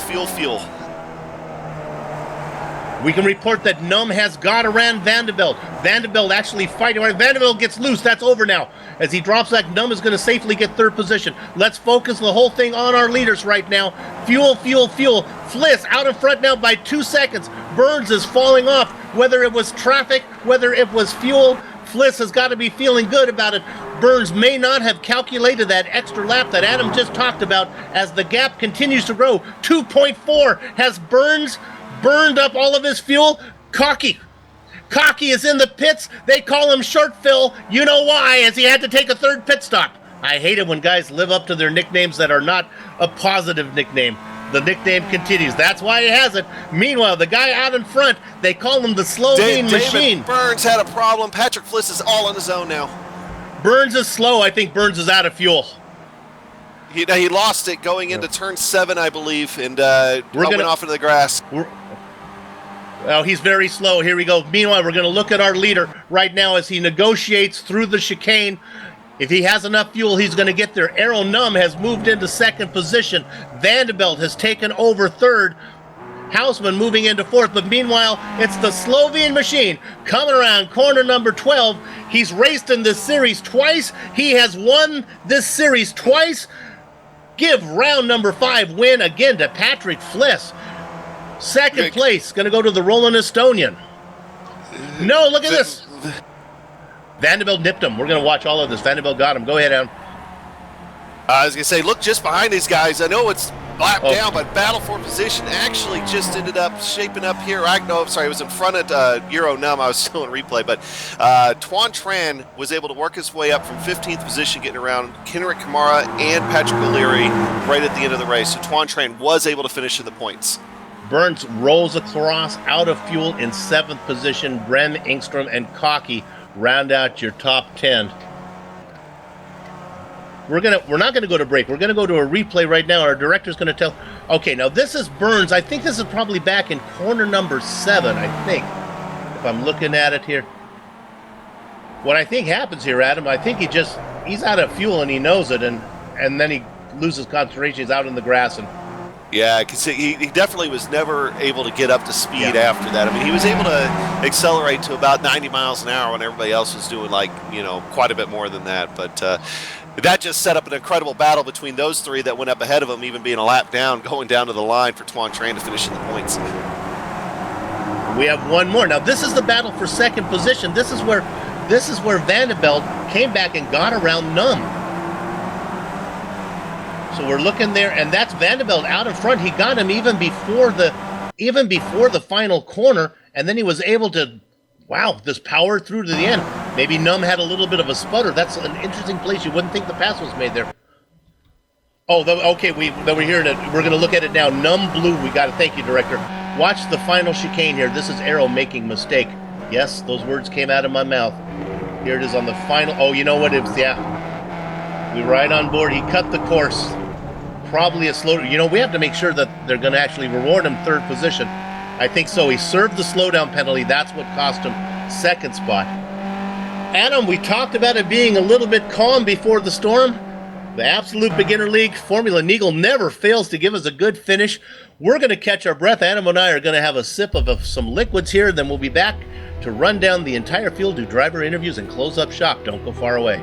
We can report that Num has got around Vanderbilt. Vanderbilt actually fighting. Vanderbilt gets loose. That's over now. As he drops back, Num is going to safely get 3rd position. Let's focus the whole thing on our leaders right now. Fuel. Fliss out in front now by 2 seconds. Burns is falling off. Whether it was traffic, whether it was fuel, Fliss has got to be feeling good about it. Burns may not have calculated that extra lap that Adam just talked about as the gap continues to grow. 2.4 has Burns burned up all of his fuel. Cocky is in the pits. They call him Short Phil. You know why, as he had to take a 3rd pit stop. I hate it when guys live up to their nicknames that are not a positive nickname. The nickname continues. That's why he has it. Meanwhile, the guy out in front, they call him the Slovene Machine. Burns had a problem. Patrick Fliss is all on his own now. Burns is slow. I think Burns is out of fuel. He lost it going into turn 7, I believe, and went off into the grass. Oh, he's very slow. Here we go. Meanwhile, we're going to look at our leader right now as he negotiates through the chicane. If he has enough fuel, he's going to get there. Arrow Num has moved into 2nd position. Vanderbilt has taken over 3rd. Houseman moving into 4th. But meanwhile, it's the Slovene Machine coming around corner number 12. He's raced in this series twice. He has won this series twice. give round number 5 win again to Patrick Fliss. Second place, going to go to the Roland Estonian. No, look at this. Vanderbilt nipped him. We're going to watch all of this. Vanderbilt got him. Go ahead, Adam. I was going to say, look just behind these guys. I know it's lap down, but battle for position actually just ended up shaping up here. It was in front of Euro Num. I was still in replay, but Tuan Tran was able to work his way up from 15th position, getting around Kenrick Kamara and Patrick O'Leary right at the end of the race. So Tuan Tran was able to finish in the points. Burns rolls across out of fuel in 7th position. Bren, Engstrom, and Cocky round out your top 10. We're not gonna go to break. We're gonna go to a replay right now. Our director's gonna tell. Okay, now this is Burns. I think this is probably back in corner number 7. I think, if I'm looking at it here. What I think happens here, Adam, I think he's out of fuel and he knows it, and then he loses concentration. He's out in the grass and. Yeah, because he definitely was never able to get up to speed after that. I mean, he was able to accelerate to about 90 miles an hour when everybody else was doing quite a bit more than that. But that just set up an incredible battle between those three that went up ahead of him, even being a lap down, going down to the line for Tuan Tran to finish in the points. We have one more. Now, this is the battle for second position. This is where Vanderbilt came back and got around Num. So we're looking there, and that's Vanderbilt out in front. He got him even before the final corner, and then he was able to, just power through to the end. Maybe Num had a little bit of a sputter. That's an interesting place. You wouldn't think the pass was made there. Okay, we're hearing it. We're going to look at it now. Num blue. We got to thank you, director. Watch the final chicane here. This is Arrow making mistake. Yes, those words came out of my mouth. Here it is on the final. Oh, you know what? We ride on board. He cut the course. Probably a slow. We have to make sure that they're going to actually reward him 3rd position. I think so. He served the slowdown penalty. That's what cost him 2nd spot. Adam, we talked about it being a little bit calm before the storm. The Absolute Beginner League Formula Neagle never fails to give us a good finish. We're going to catch our breath. Adam and I are going to have a sip of some liquids here. Then we'll be back to run down the entire field, do driver interviews, and close up shop. Don't go far away.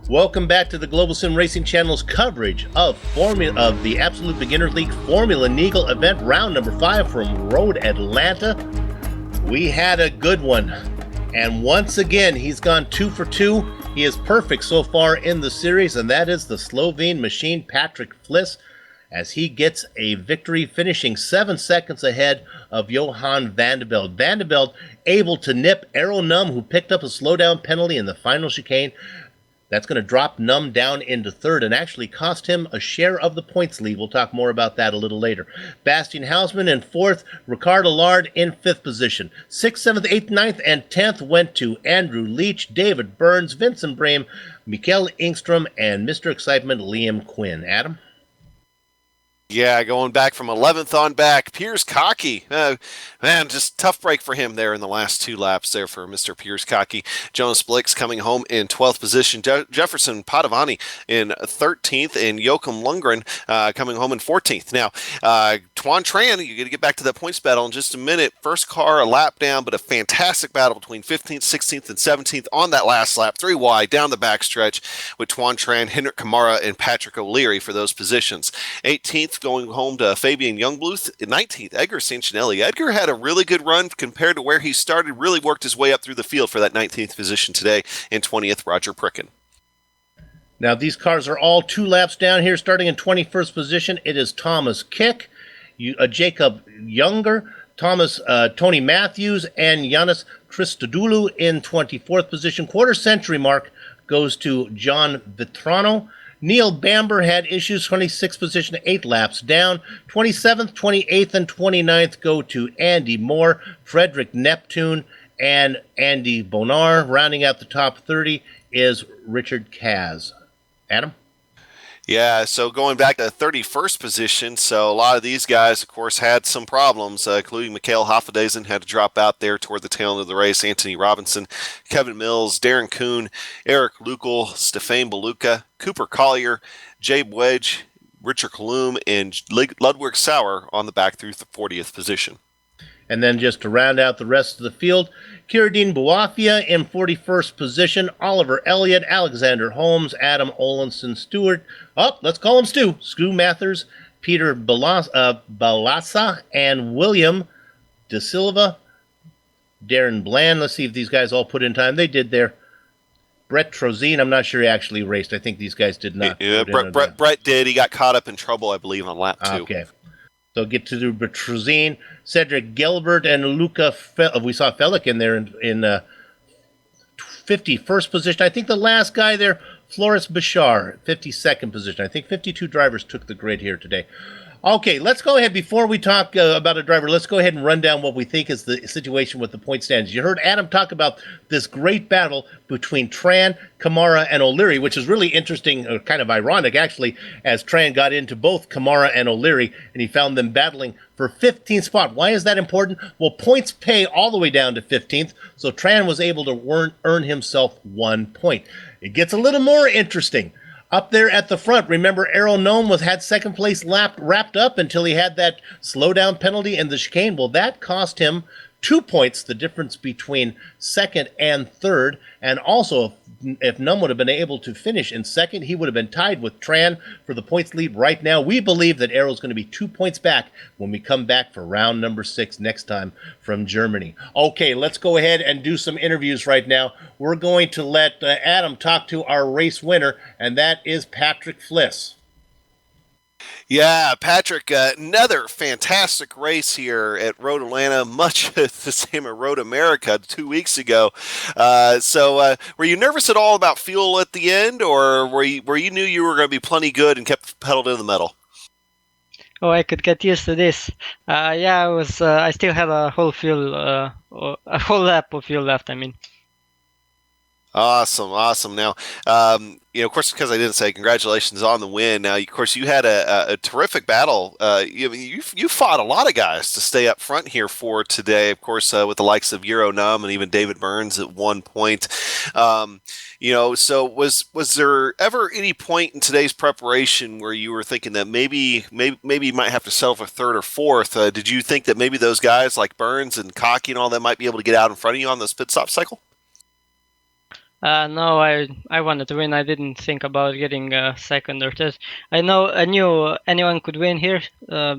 Welcome back to the Global Sim Racing Channel's coverage of the Absolute Beginner League Formula Neagle event, round number 5 from Road Atlanta. We had a good one, and once again, he's gone 2 for 2. He is perfect so far in the series, and that is the Slovene machine, Patrick Fliss, as he gets a victory, finishing 7 seconds ahead of Johan van der Velde. Van der Velde able to nip Arrow Num, who picked up a slowdown penalty in the final chicane. That's going to drop Num down into third and actually cost him a share of the points lead. We'll talk more about that a little later. Bastian Hausman in fourth, Ricard Allard in fifth position. 6th, 7th, 8th, 9th, and 10th went to Andrew Leach, David Burns, Vincent Brame, Mikael Ingstrom, and Mr. Excitement, Liam Quinn. Adam? Yeah, going back from 11th on back, Piers Cocky. Man, just tough break for him there in the last 2 laps there for Mr. Piers Cocky. Jonas Blix coming home in 12th position. Jefferson Padavani in 13th, and Joachim Lundgren coming home in 14th. Now, Tuan Tran, you're going to get back to that points battle in just a minute. First car, a lap down, but a fantastic battle between 15th, 16th, and 17th on that last lap. 3 wide down the backstretch with Tuan Tran, Henrik Kamara, and Patrick O'Leary for those positions. 18th going home to Fabian Youngbluth. 19th, Edgar Sancinelli. Edgar had a really good run compared to where he started, really worked his way up through the field for that 19th position today. And 20th, Roger Pricken. Now, these cars are all 2 laps down here. Starting in 21st position, it is Thomas Kick, Jacob Younger, Tony Matthews, and Yanis Christodoulou in 24th position. Quarter century mark goes to John Vitrano. Neil Bamber had issues, 26th position, 8 laps down. 27th, 28th, and 29th go to Andy Moore, Frederick Neptune, and Andy Bonar. Rounding out the top 30 is Richard Kaz. Adam? Yeah, so going back to 31st position, so a lot of these guys, of course, had some problems, including Mikhail Hoffadezen had to drop out there toward the tail end of the race, Anthony Robinson, Kevin Mills, Darren Kuhn, Eric Lukel, Stefan Beluca, Cooper Collier, Jabe Wedge, Richard Kalum, and Ludwig Sauer on the back through the 40th position. And then just to round out the rest of the field, Kiradine Buafia in 41st position, Oliver Elliott, Alexander Holmes, Adam Olenson Stewart, let's call him Stu Mathers, Peter Balassa, and William De Silva, Darren Bland. Let's see if these guys all put in time. They did there. Brett Trozine, I'm not sure he actually raced. I think these guys did not. Yeah, Brett did. He got caught up in trouble, I believe, on lap 2. Okay. So get to the Trozine, Cedric Gilbert, and Luca. We saw Felik in there in 51st position. I think the last guy there, Floris Bashar, 52nd position. I think 52 drivers took the grid here today. Okay, let's go ahead. Before we talk about a driver, let's go ahead and run down what we think is the situation with the point standings. You heard Adam talk about this great battle between Tran, Kamara, and O'Leary, which is really interesting, or kind of ironic, actually, as Tran got into both Kamara and O'Leary, and he found them battling for 15th spot. Why is that important? Well, points pay all the way down to 15th, so Tran was able to earn himself 1 point. It gets a little more interesting. Up there at the front, remember Arrow Gnome had second place wrapped up until he had that slowdown penalty in the chicane. Well, that cost him 2 points, the difference between second and third. And also, if Gnome would have been able to finish in second, he would have been tied with Tran for the points lead right now. We believe that Arrow's going to be 2 points back when we come back for round number 6 next time from Germany. Okay, let's go ahead and do some interviews right now. We're going to let Adam talk to our race winner, and that is Patrick Fliss. Yeah, Patrick, another fantastic race here at Road Atlanta, much the same at Road America 2 weeks ago. So were you nervous at all about fuel at the end, or were you knew you were going to be plenty good and kept pedal to the metal? Oh, I could get used to this. Yeah, I was. I still had a whole lap of fuel left. I mean. Awesome. Now, of course, because I didn't say congratulations on the win. Now, of course, you had a terrific battle. You fought a lot of guys to stay up front here for today. Of course, with the likes of Euro Num and even David Burns at one point. So was there ever any point in today's preparation where you were thinking that maybe you might have to settle for third or fourth? Did you think that maybe those guys like Burns and Cocky and all that might be able to get out in front of you on this pit stop cycle? No, I wanted to win. I didn't think about getting second or third. I knew anyone could win here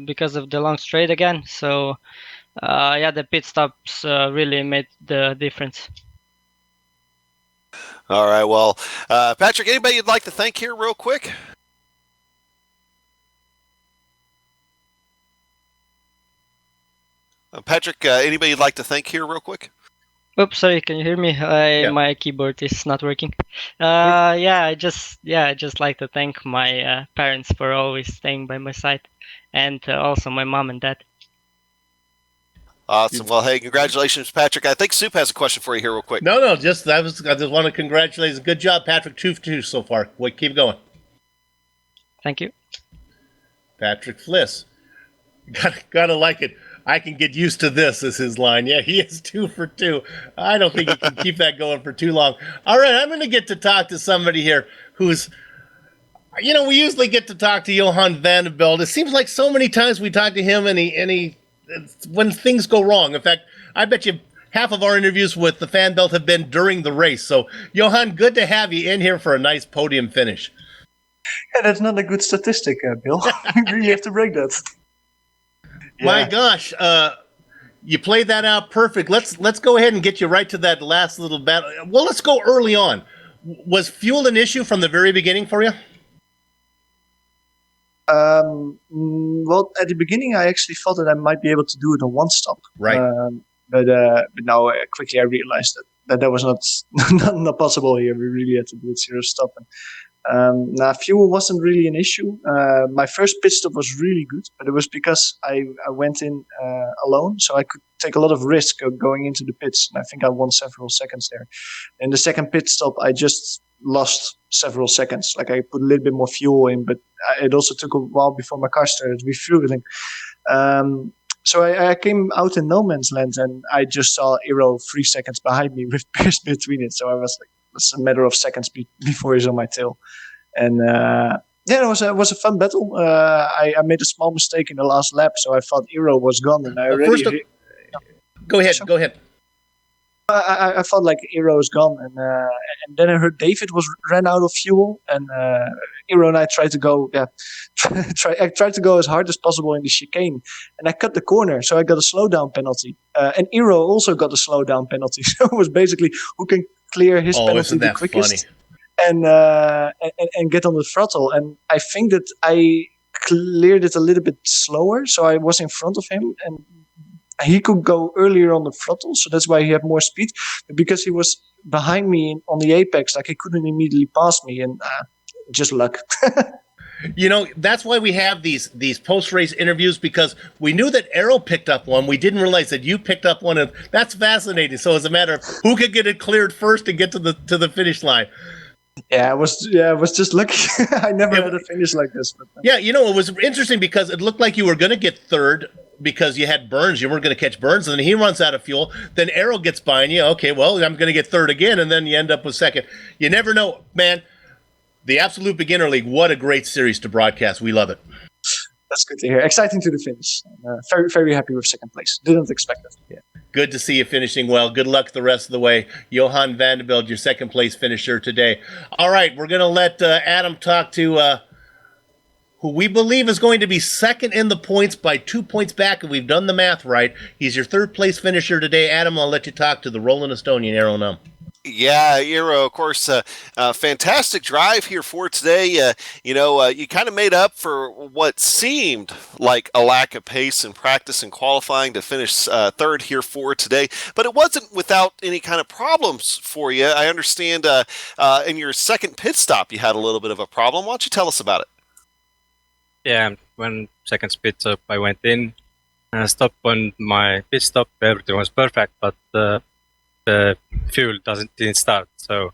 because of the long straight again. So yeah, the pit stops really made the difference. All right. Well, Patrick, anybody you'd like to thank here, real quick? Patrick, anybody you'd like to thank here, real quick? Oops, sorry. Can you hear me? My keyboard is not working. I just like to thank my parents for always staying by my side, and also my mom and dad. Awesome. Well, hey, congratulations, Patrick. I think Soup has a question for you here, real quick. No, I just want to congratulate you. Good job, Patrick. 2 for 2 so far. Wait, keep going. Thank you. Patrick Fliss. Gotta like it. I can get used to this, is his line. Yeah, he is 2 for 2. I don't think he can keep that going for too long. All right, I'm going to get to talk to somebody here who's, we usually get to talk to Johan Vanderbilt. It seems like so many times we talk to him and he when things go wrong. In fact, I bet you half of our interviews with the fan belt have been during the race. So, Johan, good to have you in here for a nice podium finish. Yeah, that's not a good statistic, Bill. You really have to break that. Yeah. My gosh, you played that out perfect. Let's go ahead and get you right to that last little battle. Well, let's go early on. Was fuel an issue from the very beginning for you? Well, at the beginning, I actually thought that I might be able to do it on one stop. Right. But now quickly I realized that was not possible here. We really had to do it 0 stop. Now, fuel wasn't really an issue. My first pit stop was really good, but it was because I went in alone, so I could take a lot of risk going into the pits. And I think I won several seconds there. In the second pit stop, I just lost several seconds. Like I put a little bit more fuel in, but it also took a while before my car started refueling. So I came out in no man's land, and I just saw Eero 3 seconds behind me with Pierce between it. So I was like, it's a matter of seconds before he's on my tail. And it was a fun battle. I made a small mistake in the last lap, so I thought Eero was gone, and I already. Go ahead. I felt like Eero was gone, and then I heard David ran out of fuel, and Eero and I tried to go. I tried to go as hard as possible in the chicane, and I cut the corner, so I got a slowdown penalty. And Eero also got a slowdown penalty. So it was basically who can clear his penalty the quickest, and get on the throttle. And I think that I cleared it a little bit slower, so I was in front of him, and he could go earlier on the throttle, so that's why he had more speed. But because he was behind me on the apex, like he couldn't immediately pass me, and just luck. That's why we have these post-race interviews, because we knew that Eero picked up one. We didn't realize that you picked up one, and that's fascinating. So it's a matter of who could get it cleared first and get to the finish line. Yeah, it was just lucky. I never had a finish like this. But, it was interesting because it looked like you were going to get third because you had Burns. You weren't going to catch Burns, and then he runs out of fuel. Then Eero gets by, and okay, well, I'm going to get third again, and then you end up with second. You never know, man. The Absolute Beginner League, what a great series to broadcast. We love it. That's good to hear. Exciting to the finish. Very, very happy with second place. Didn't expect it. Yeah. Good to see you finishing well. Good luck the rest of the way. Johan Vanderbilt, your second place finisher today. All right, we're going to let Adam talk to who we believe is going to be second in the points by 2 points back, and we've done the math right. He's your third place finisher today. Adam, I'll let you talk to the Roland Estonian Eero Num. Yeah, Eero, of course, fantastic drive here for today. You kind of made up for what seemed like a lack of pace in practice and qualifying to finish third here for today, but it wasn't without any kind of problems for you. I understand in your second pit stop, you had a little bit of a problem. Why don't you tell us about it? Yeah, when second pit stop, I went in, stopped on my pit stop, everything was perfect, but the fuel didn't start, so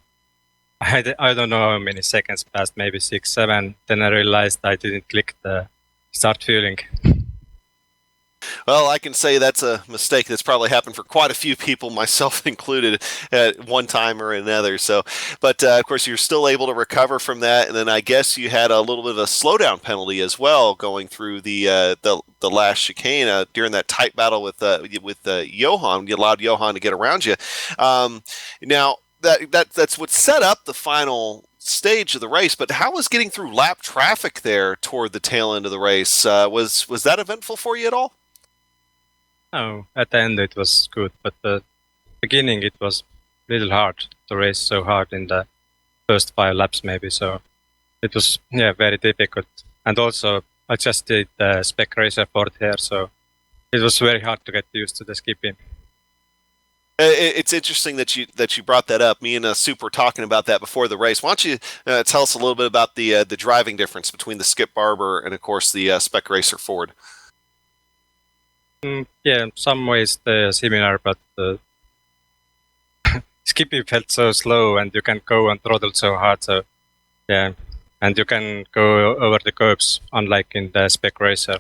I don't know how many seconds passed, maybe 6, 7. Then I realized I didn't click the start fueling. Well, I can say that's a mistake that's probably happened for quite a few people, myself included, at one time or another. So, but of course, you're still able to recover from that, and then I guess you had a little bit of a slowdown penalty as well going through the last chicane during that tight battle with Johan. You allowed Johan to get around you. Now, that's what set up the final stage of the race. But how was getting through lap traffic there toward the tail end of the race? Was that eventful for you at all? No, at the end it was good, but the beginning it was a little hard to race so hard in the first 5 laps maybe. So it was very difficult. And also I just did the spec racer board here, so it was very hard to get used to the skipping. It's interesting that you brought that up. Me and Soup were talking about that before the race. Why don't you tell us a little bit about the driving difference between the Skip Barber and, of course, the Spec Racer Ford? Yeah, in some ways they're similar, but skipping felt so slow, and you can go on throttle so hard. So yeah, and you can go over the curbs, unlike in the Spec Racer.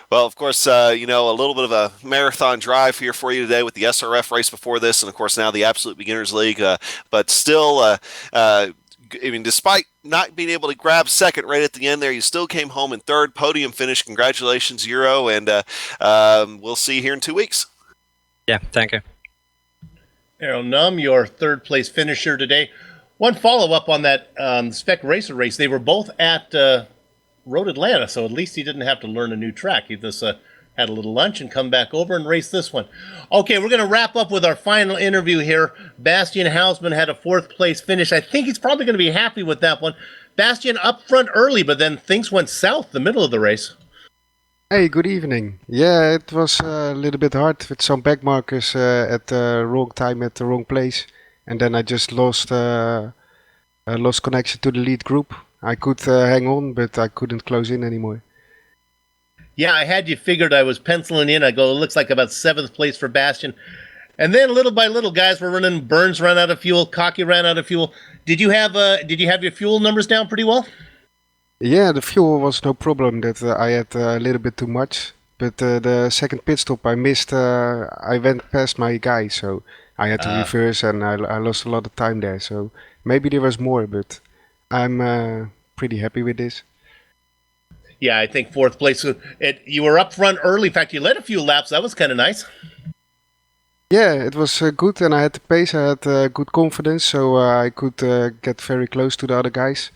Well, of course, a little bit of a marathon drive here for you today with the SRF race before this, and of course now the Absolute Beginners League. But still, despite not being able to grab second right at the end there, you still came home in third, podium finish. Congratulations, Euro, and we'll see you here in 2 weeks. Yeah, thank you. Errol Num, your third place finisher today. One follow-up on that Spec Racer race. They were both at Road Atlanta, so at least he didn't have to learn a new track. He just had a little lunch and come back over and race this one. Okay, we're going to wrap up with our final interview here. Bastian Hausman had a 4th place finish. I think he's probably going to be happy with that one. Bastian up front early, but then things went south the middle of the race. Hey, good evening. Yeah, it was a little bit hard with some back markers at the wrong time at the wrong place. And then I just lost connection to the lead group. I could hang on, but I couldn't close in anymore. Yeah, I had you figured. I was penciling in. I go, it looks like about 7th place for Bastian. And then little by little, guys were running. Burns ran out of fuel. Cocky ran out of fuel. Did you have your fuel numbers down pretty well? Yeah, the fuel was no problem. That I had a little bit too much. But the second pit stop I missed. I went past my guy, so I had to reverse, and I lost a lot of time there. So maybe there was more, but I'm pretty happy with this. Yeah, I think 4th place. You were up front early. In fact, you led a few laps. That was kind of nice. Yeah, it was good, and I had the pace. I had good confidence, so I could get very close to the other guys.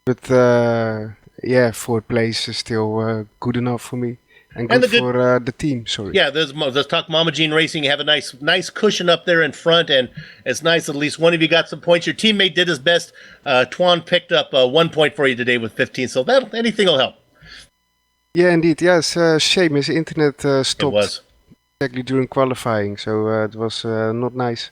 But 4th place is still good enough for me, and good for the team. Sorry. Yeah, let's talk Mama Jean Racing. You have a nice cushion up there in front, and it's nice. At least one of you got some points. Your teammate did his best. Tuan picked up 1 point for you today with 15, so anything will help. Yeah, indeed. Yeah, it's a shame his internet stopped. It was. Exactly during qualifying, so it was not nice.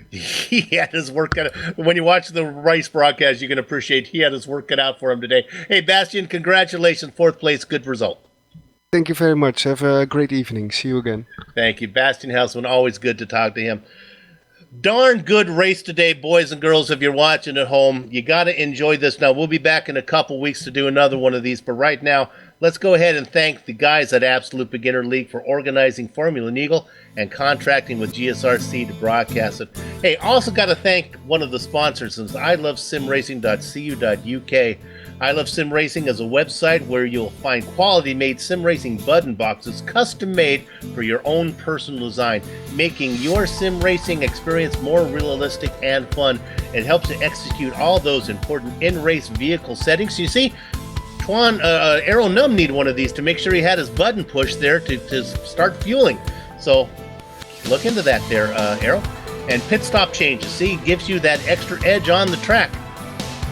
He had his work cut out. When you watch the race broadcast, you can appreciate he had his work cut out for him today. Hey, Bastian, congratulations. 4th place, good result. Thank you very much. Have a great evening. See you again. Thank you. Bastian Hausman, always good to talk to him. Darn good race today, boys and girls. If you're watching at home, you got to enjoy this. Now, we'll be back in a couple weeks to do another one of these, but right now, let's go ahead and thank the guys at Absolute Beginner League for organizing Formula Neagle and contracting with GSRC to broadcast it. Hey, also got to thank one of the sponsors, ilovesimracing.cu.uk. I Love Sim Racing is a website where you'll find quality-made sim racing button boxes custom-made for your own personal design, making your sim racing experience more realistic and fun. It helps to execute all those important in-race vehicle settings. You see, Errol Num needed one of these to make sure he had his button push there to start fueling. So look into that there, Errol. And pit stop changes, see, gives you that extra edge on the track.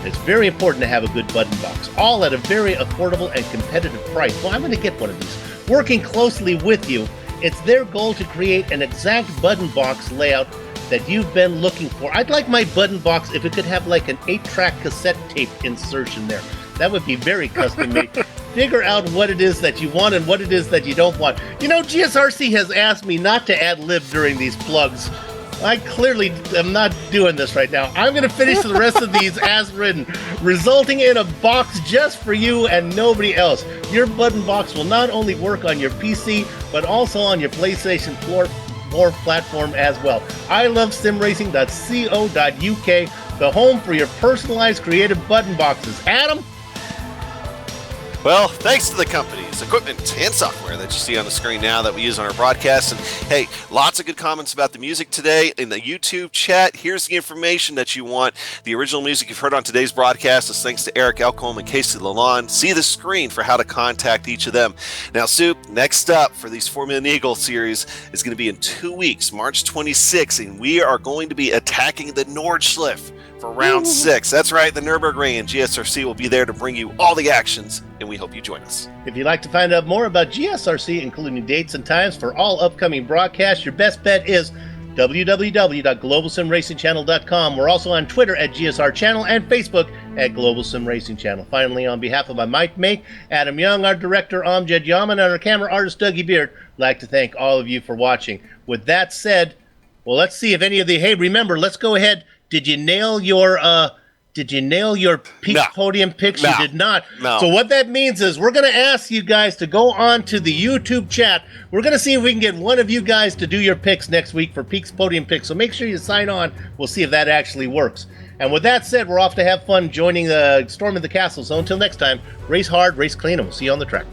It's very important to have a good button box, all at a very affordable and competitive price. Well, I'm going to get one of these. Working closely with you, it's their goal to create an exact button box layout that you've been looking for. I'd like my button box if it could have like an 8-track cassette tape insertion there. That would be very custom made. Figure out what it is that you want and what it is that you don't want. You know, GSRC has asked me not to ad-lib during these plugs. I clearly am not doing this right now. I'm going to finish the rest of these as written, resulting in a box just for you and nobody else. Your button box will not only work on your PC, but also on your PlayStation 4 platform as well. ilovesimracing.co.uk, the home for your personalized creative button boxes. Adam? Well, thanks to the companies, equipment, and software that you see on the screen now that we use on our broadcast. And hey, lots of good comments about the music today in the YouTube chat. Here's the information that you want. The original music you've heard on today's broadcast is thanks to Eric Elcombe and Casey Lalonde. See the screen for how to contact each of them. Now, Soup, next up for these Formula Neagle series is going to be in 2 weeks, March 26th, and we are going to be attacking the Nordschleife for round 6. That's right, the Nürburgring, and GSRC will be there to bring you all the actions, and we hope you join us. If you'd like to find out more about GSRC, including dates and times for all upcoming broadcasts, your best bet is www.globalsimracingchannel.com. We're also on Twitter at GSR Channel and Facebook at Global Sim Racing Channel. Finally, on behalf of my mic mate, Adam Young, our director, Amjad Yaman, and our camera artist, Dougie Beard, I'd like to thank all of you for watching. With that said, well, let's see if any of the, hey, remember, let's go ahead. Did you nail your peak podium picks? No. You did not. No. So what that means is we're going to ask you guys to go on to the YouTube chat. We're going to see if we can get one of you guys to do your picks next week for Peaks Podium Picks. So make sure you sign on. We'll see if that actually works. And with that said, we're off to have fun joining the Storm of the Castle. So until next time, race hard, race clean, and we'll see you on the track.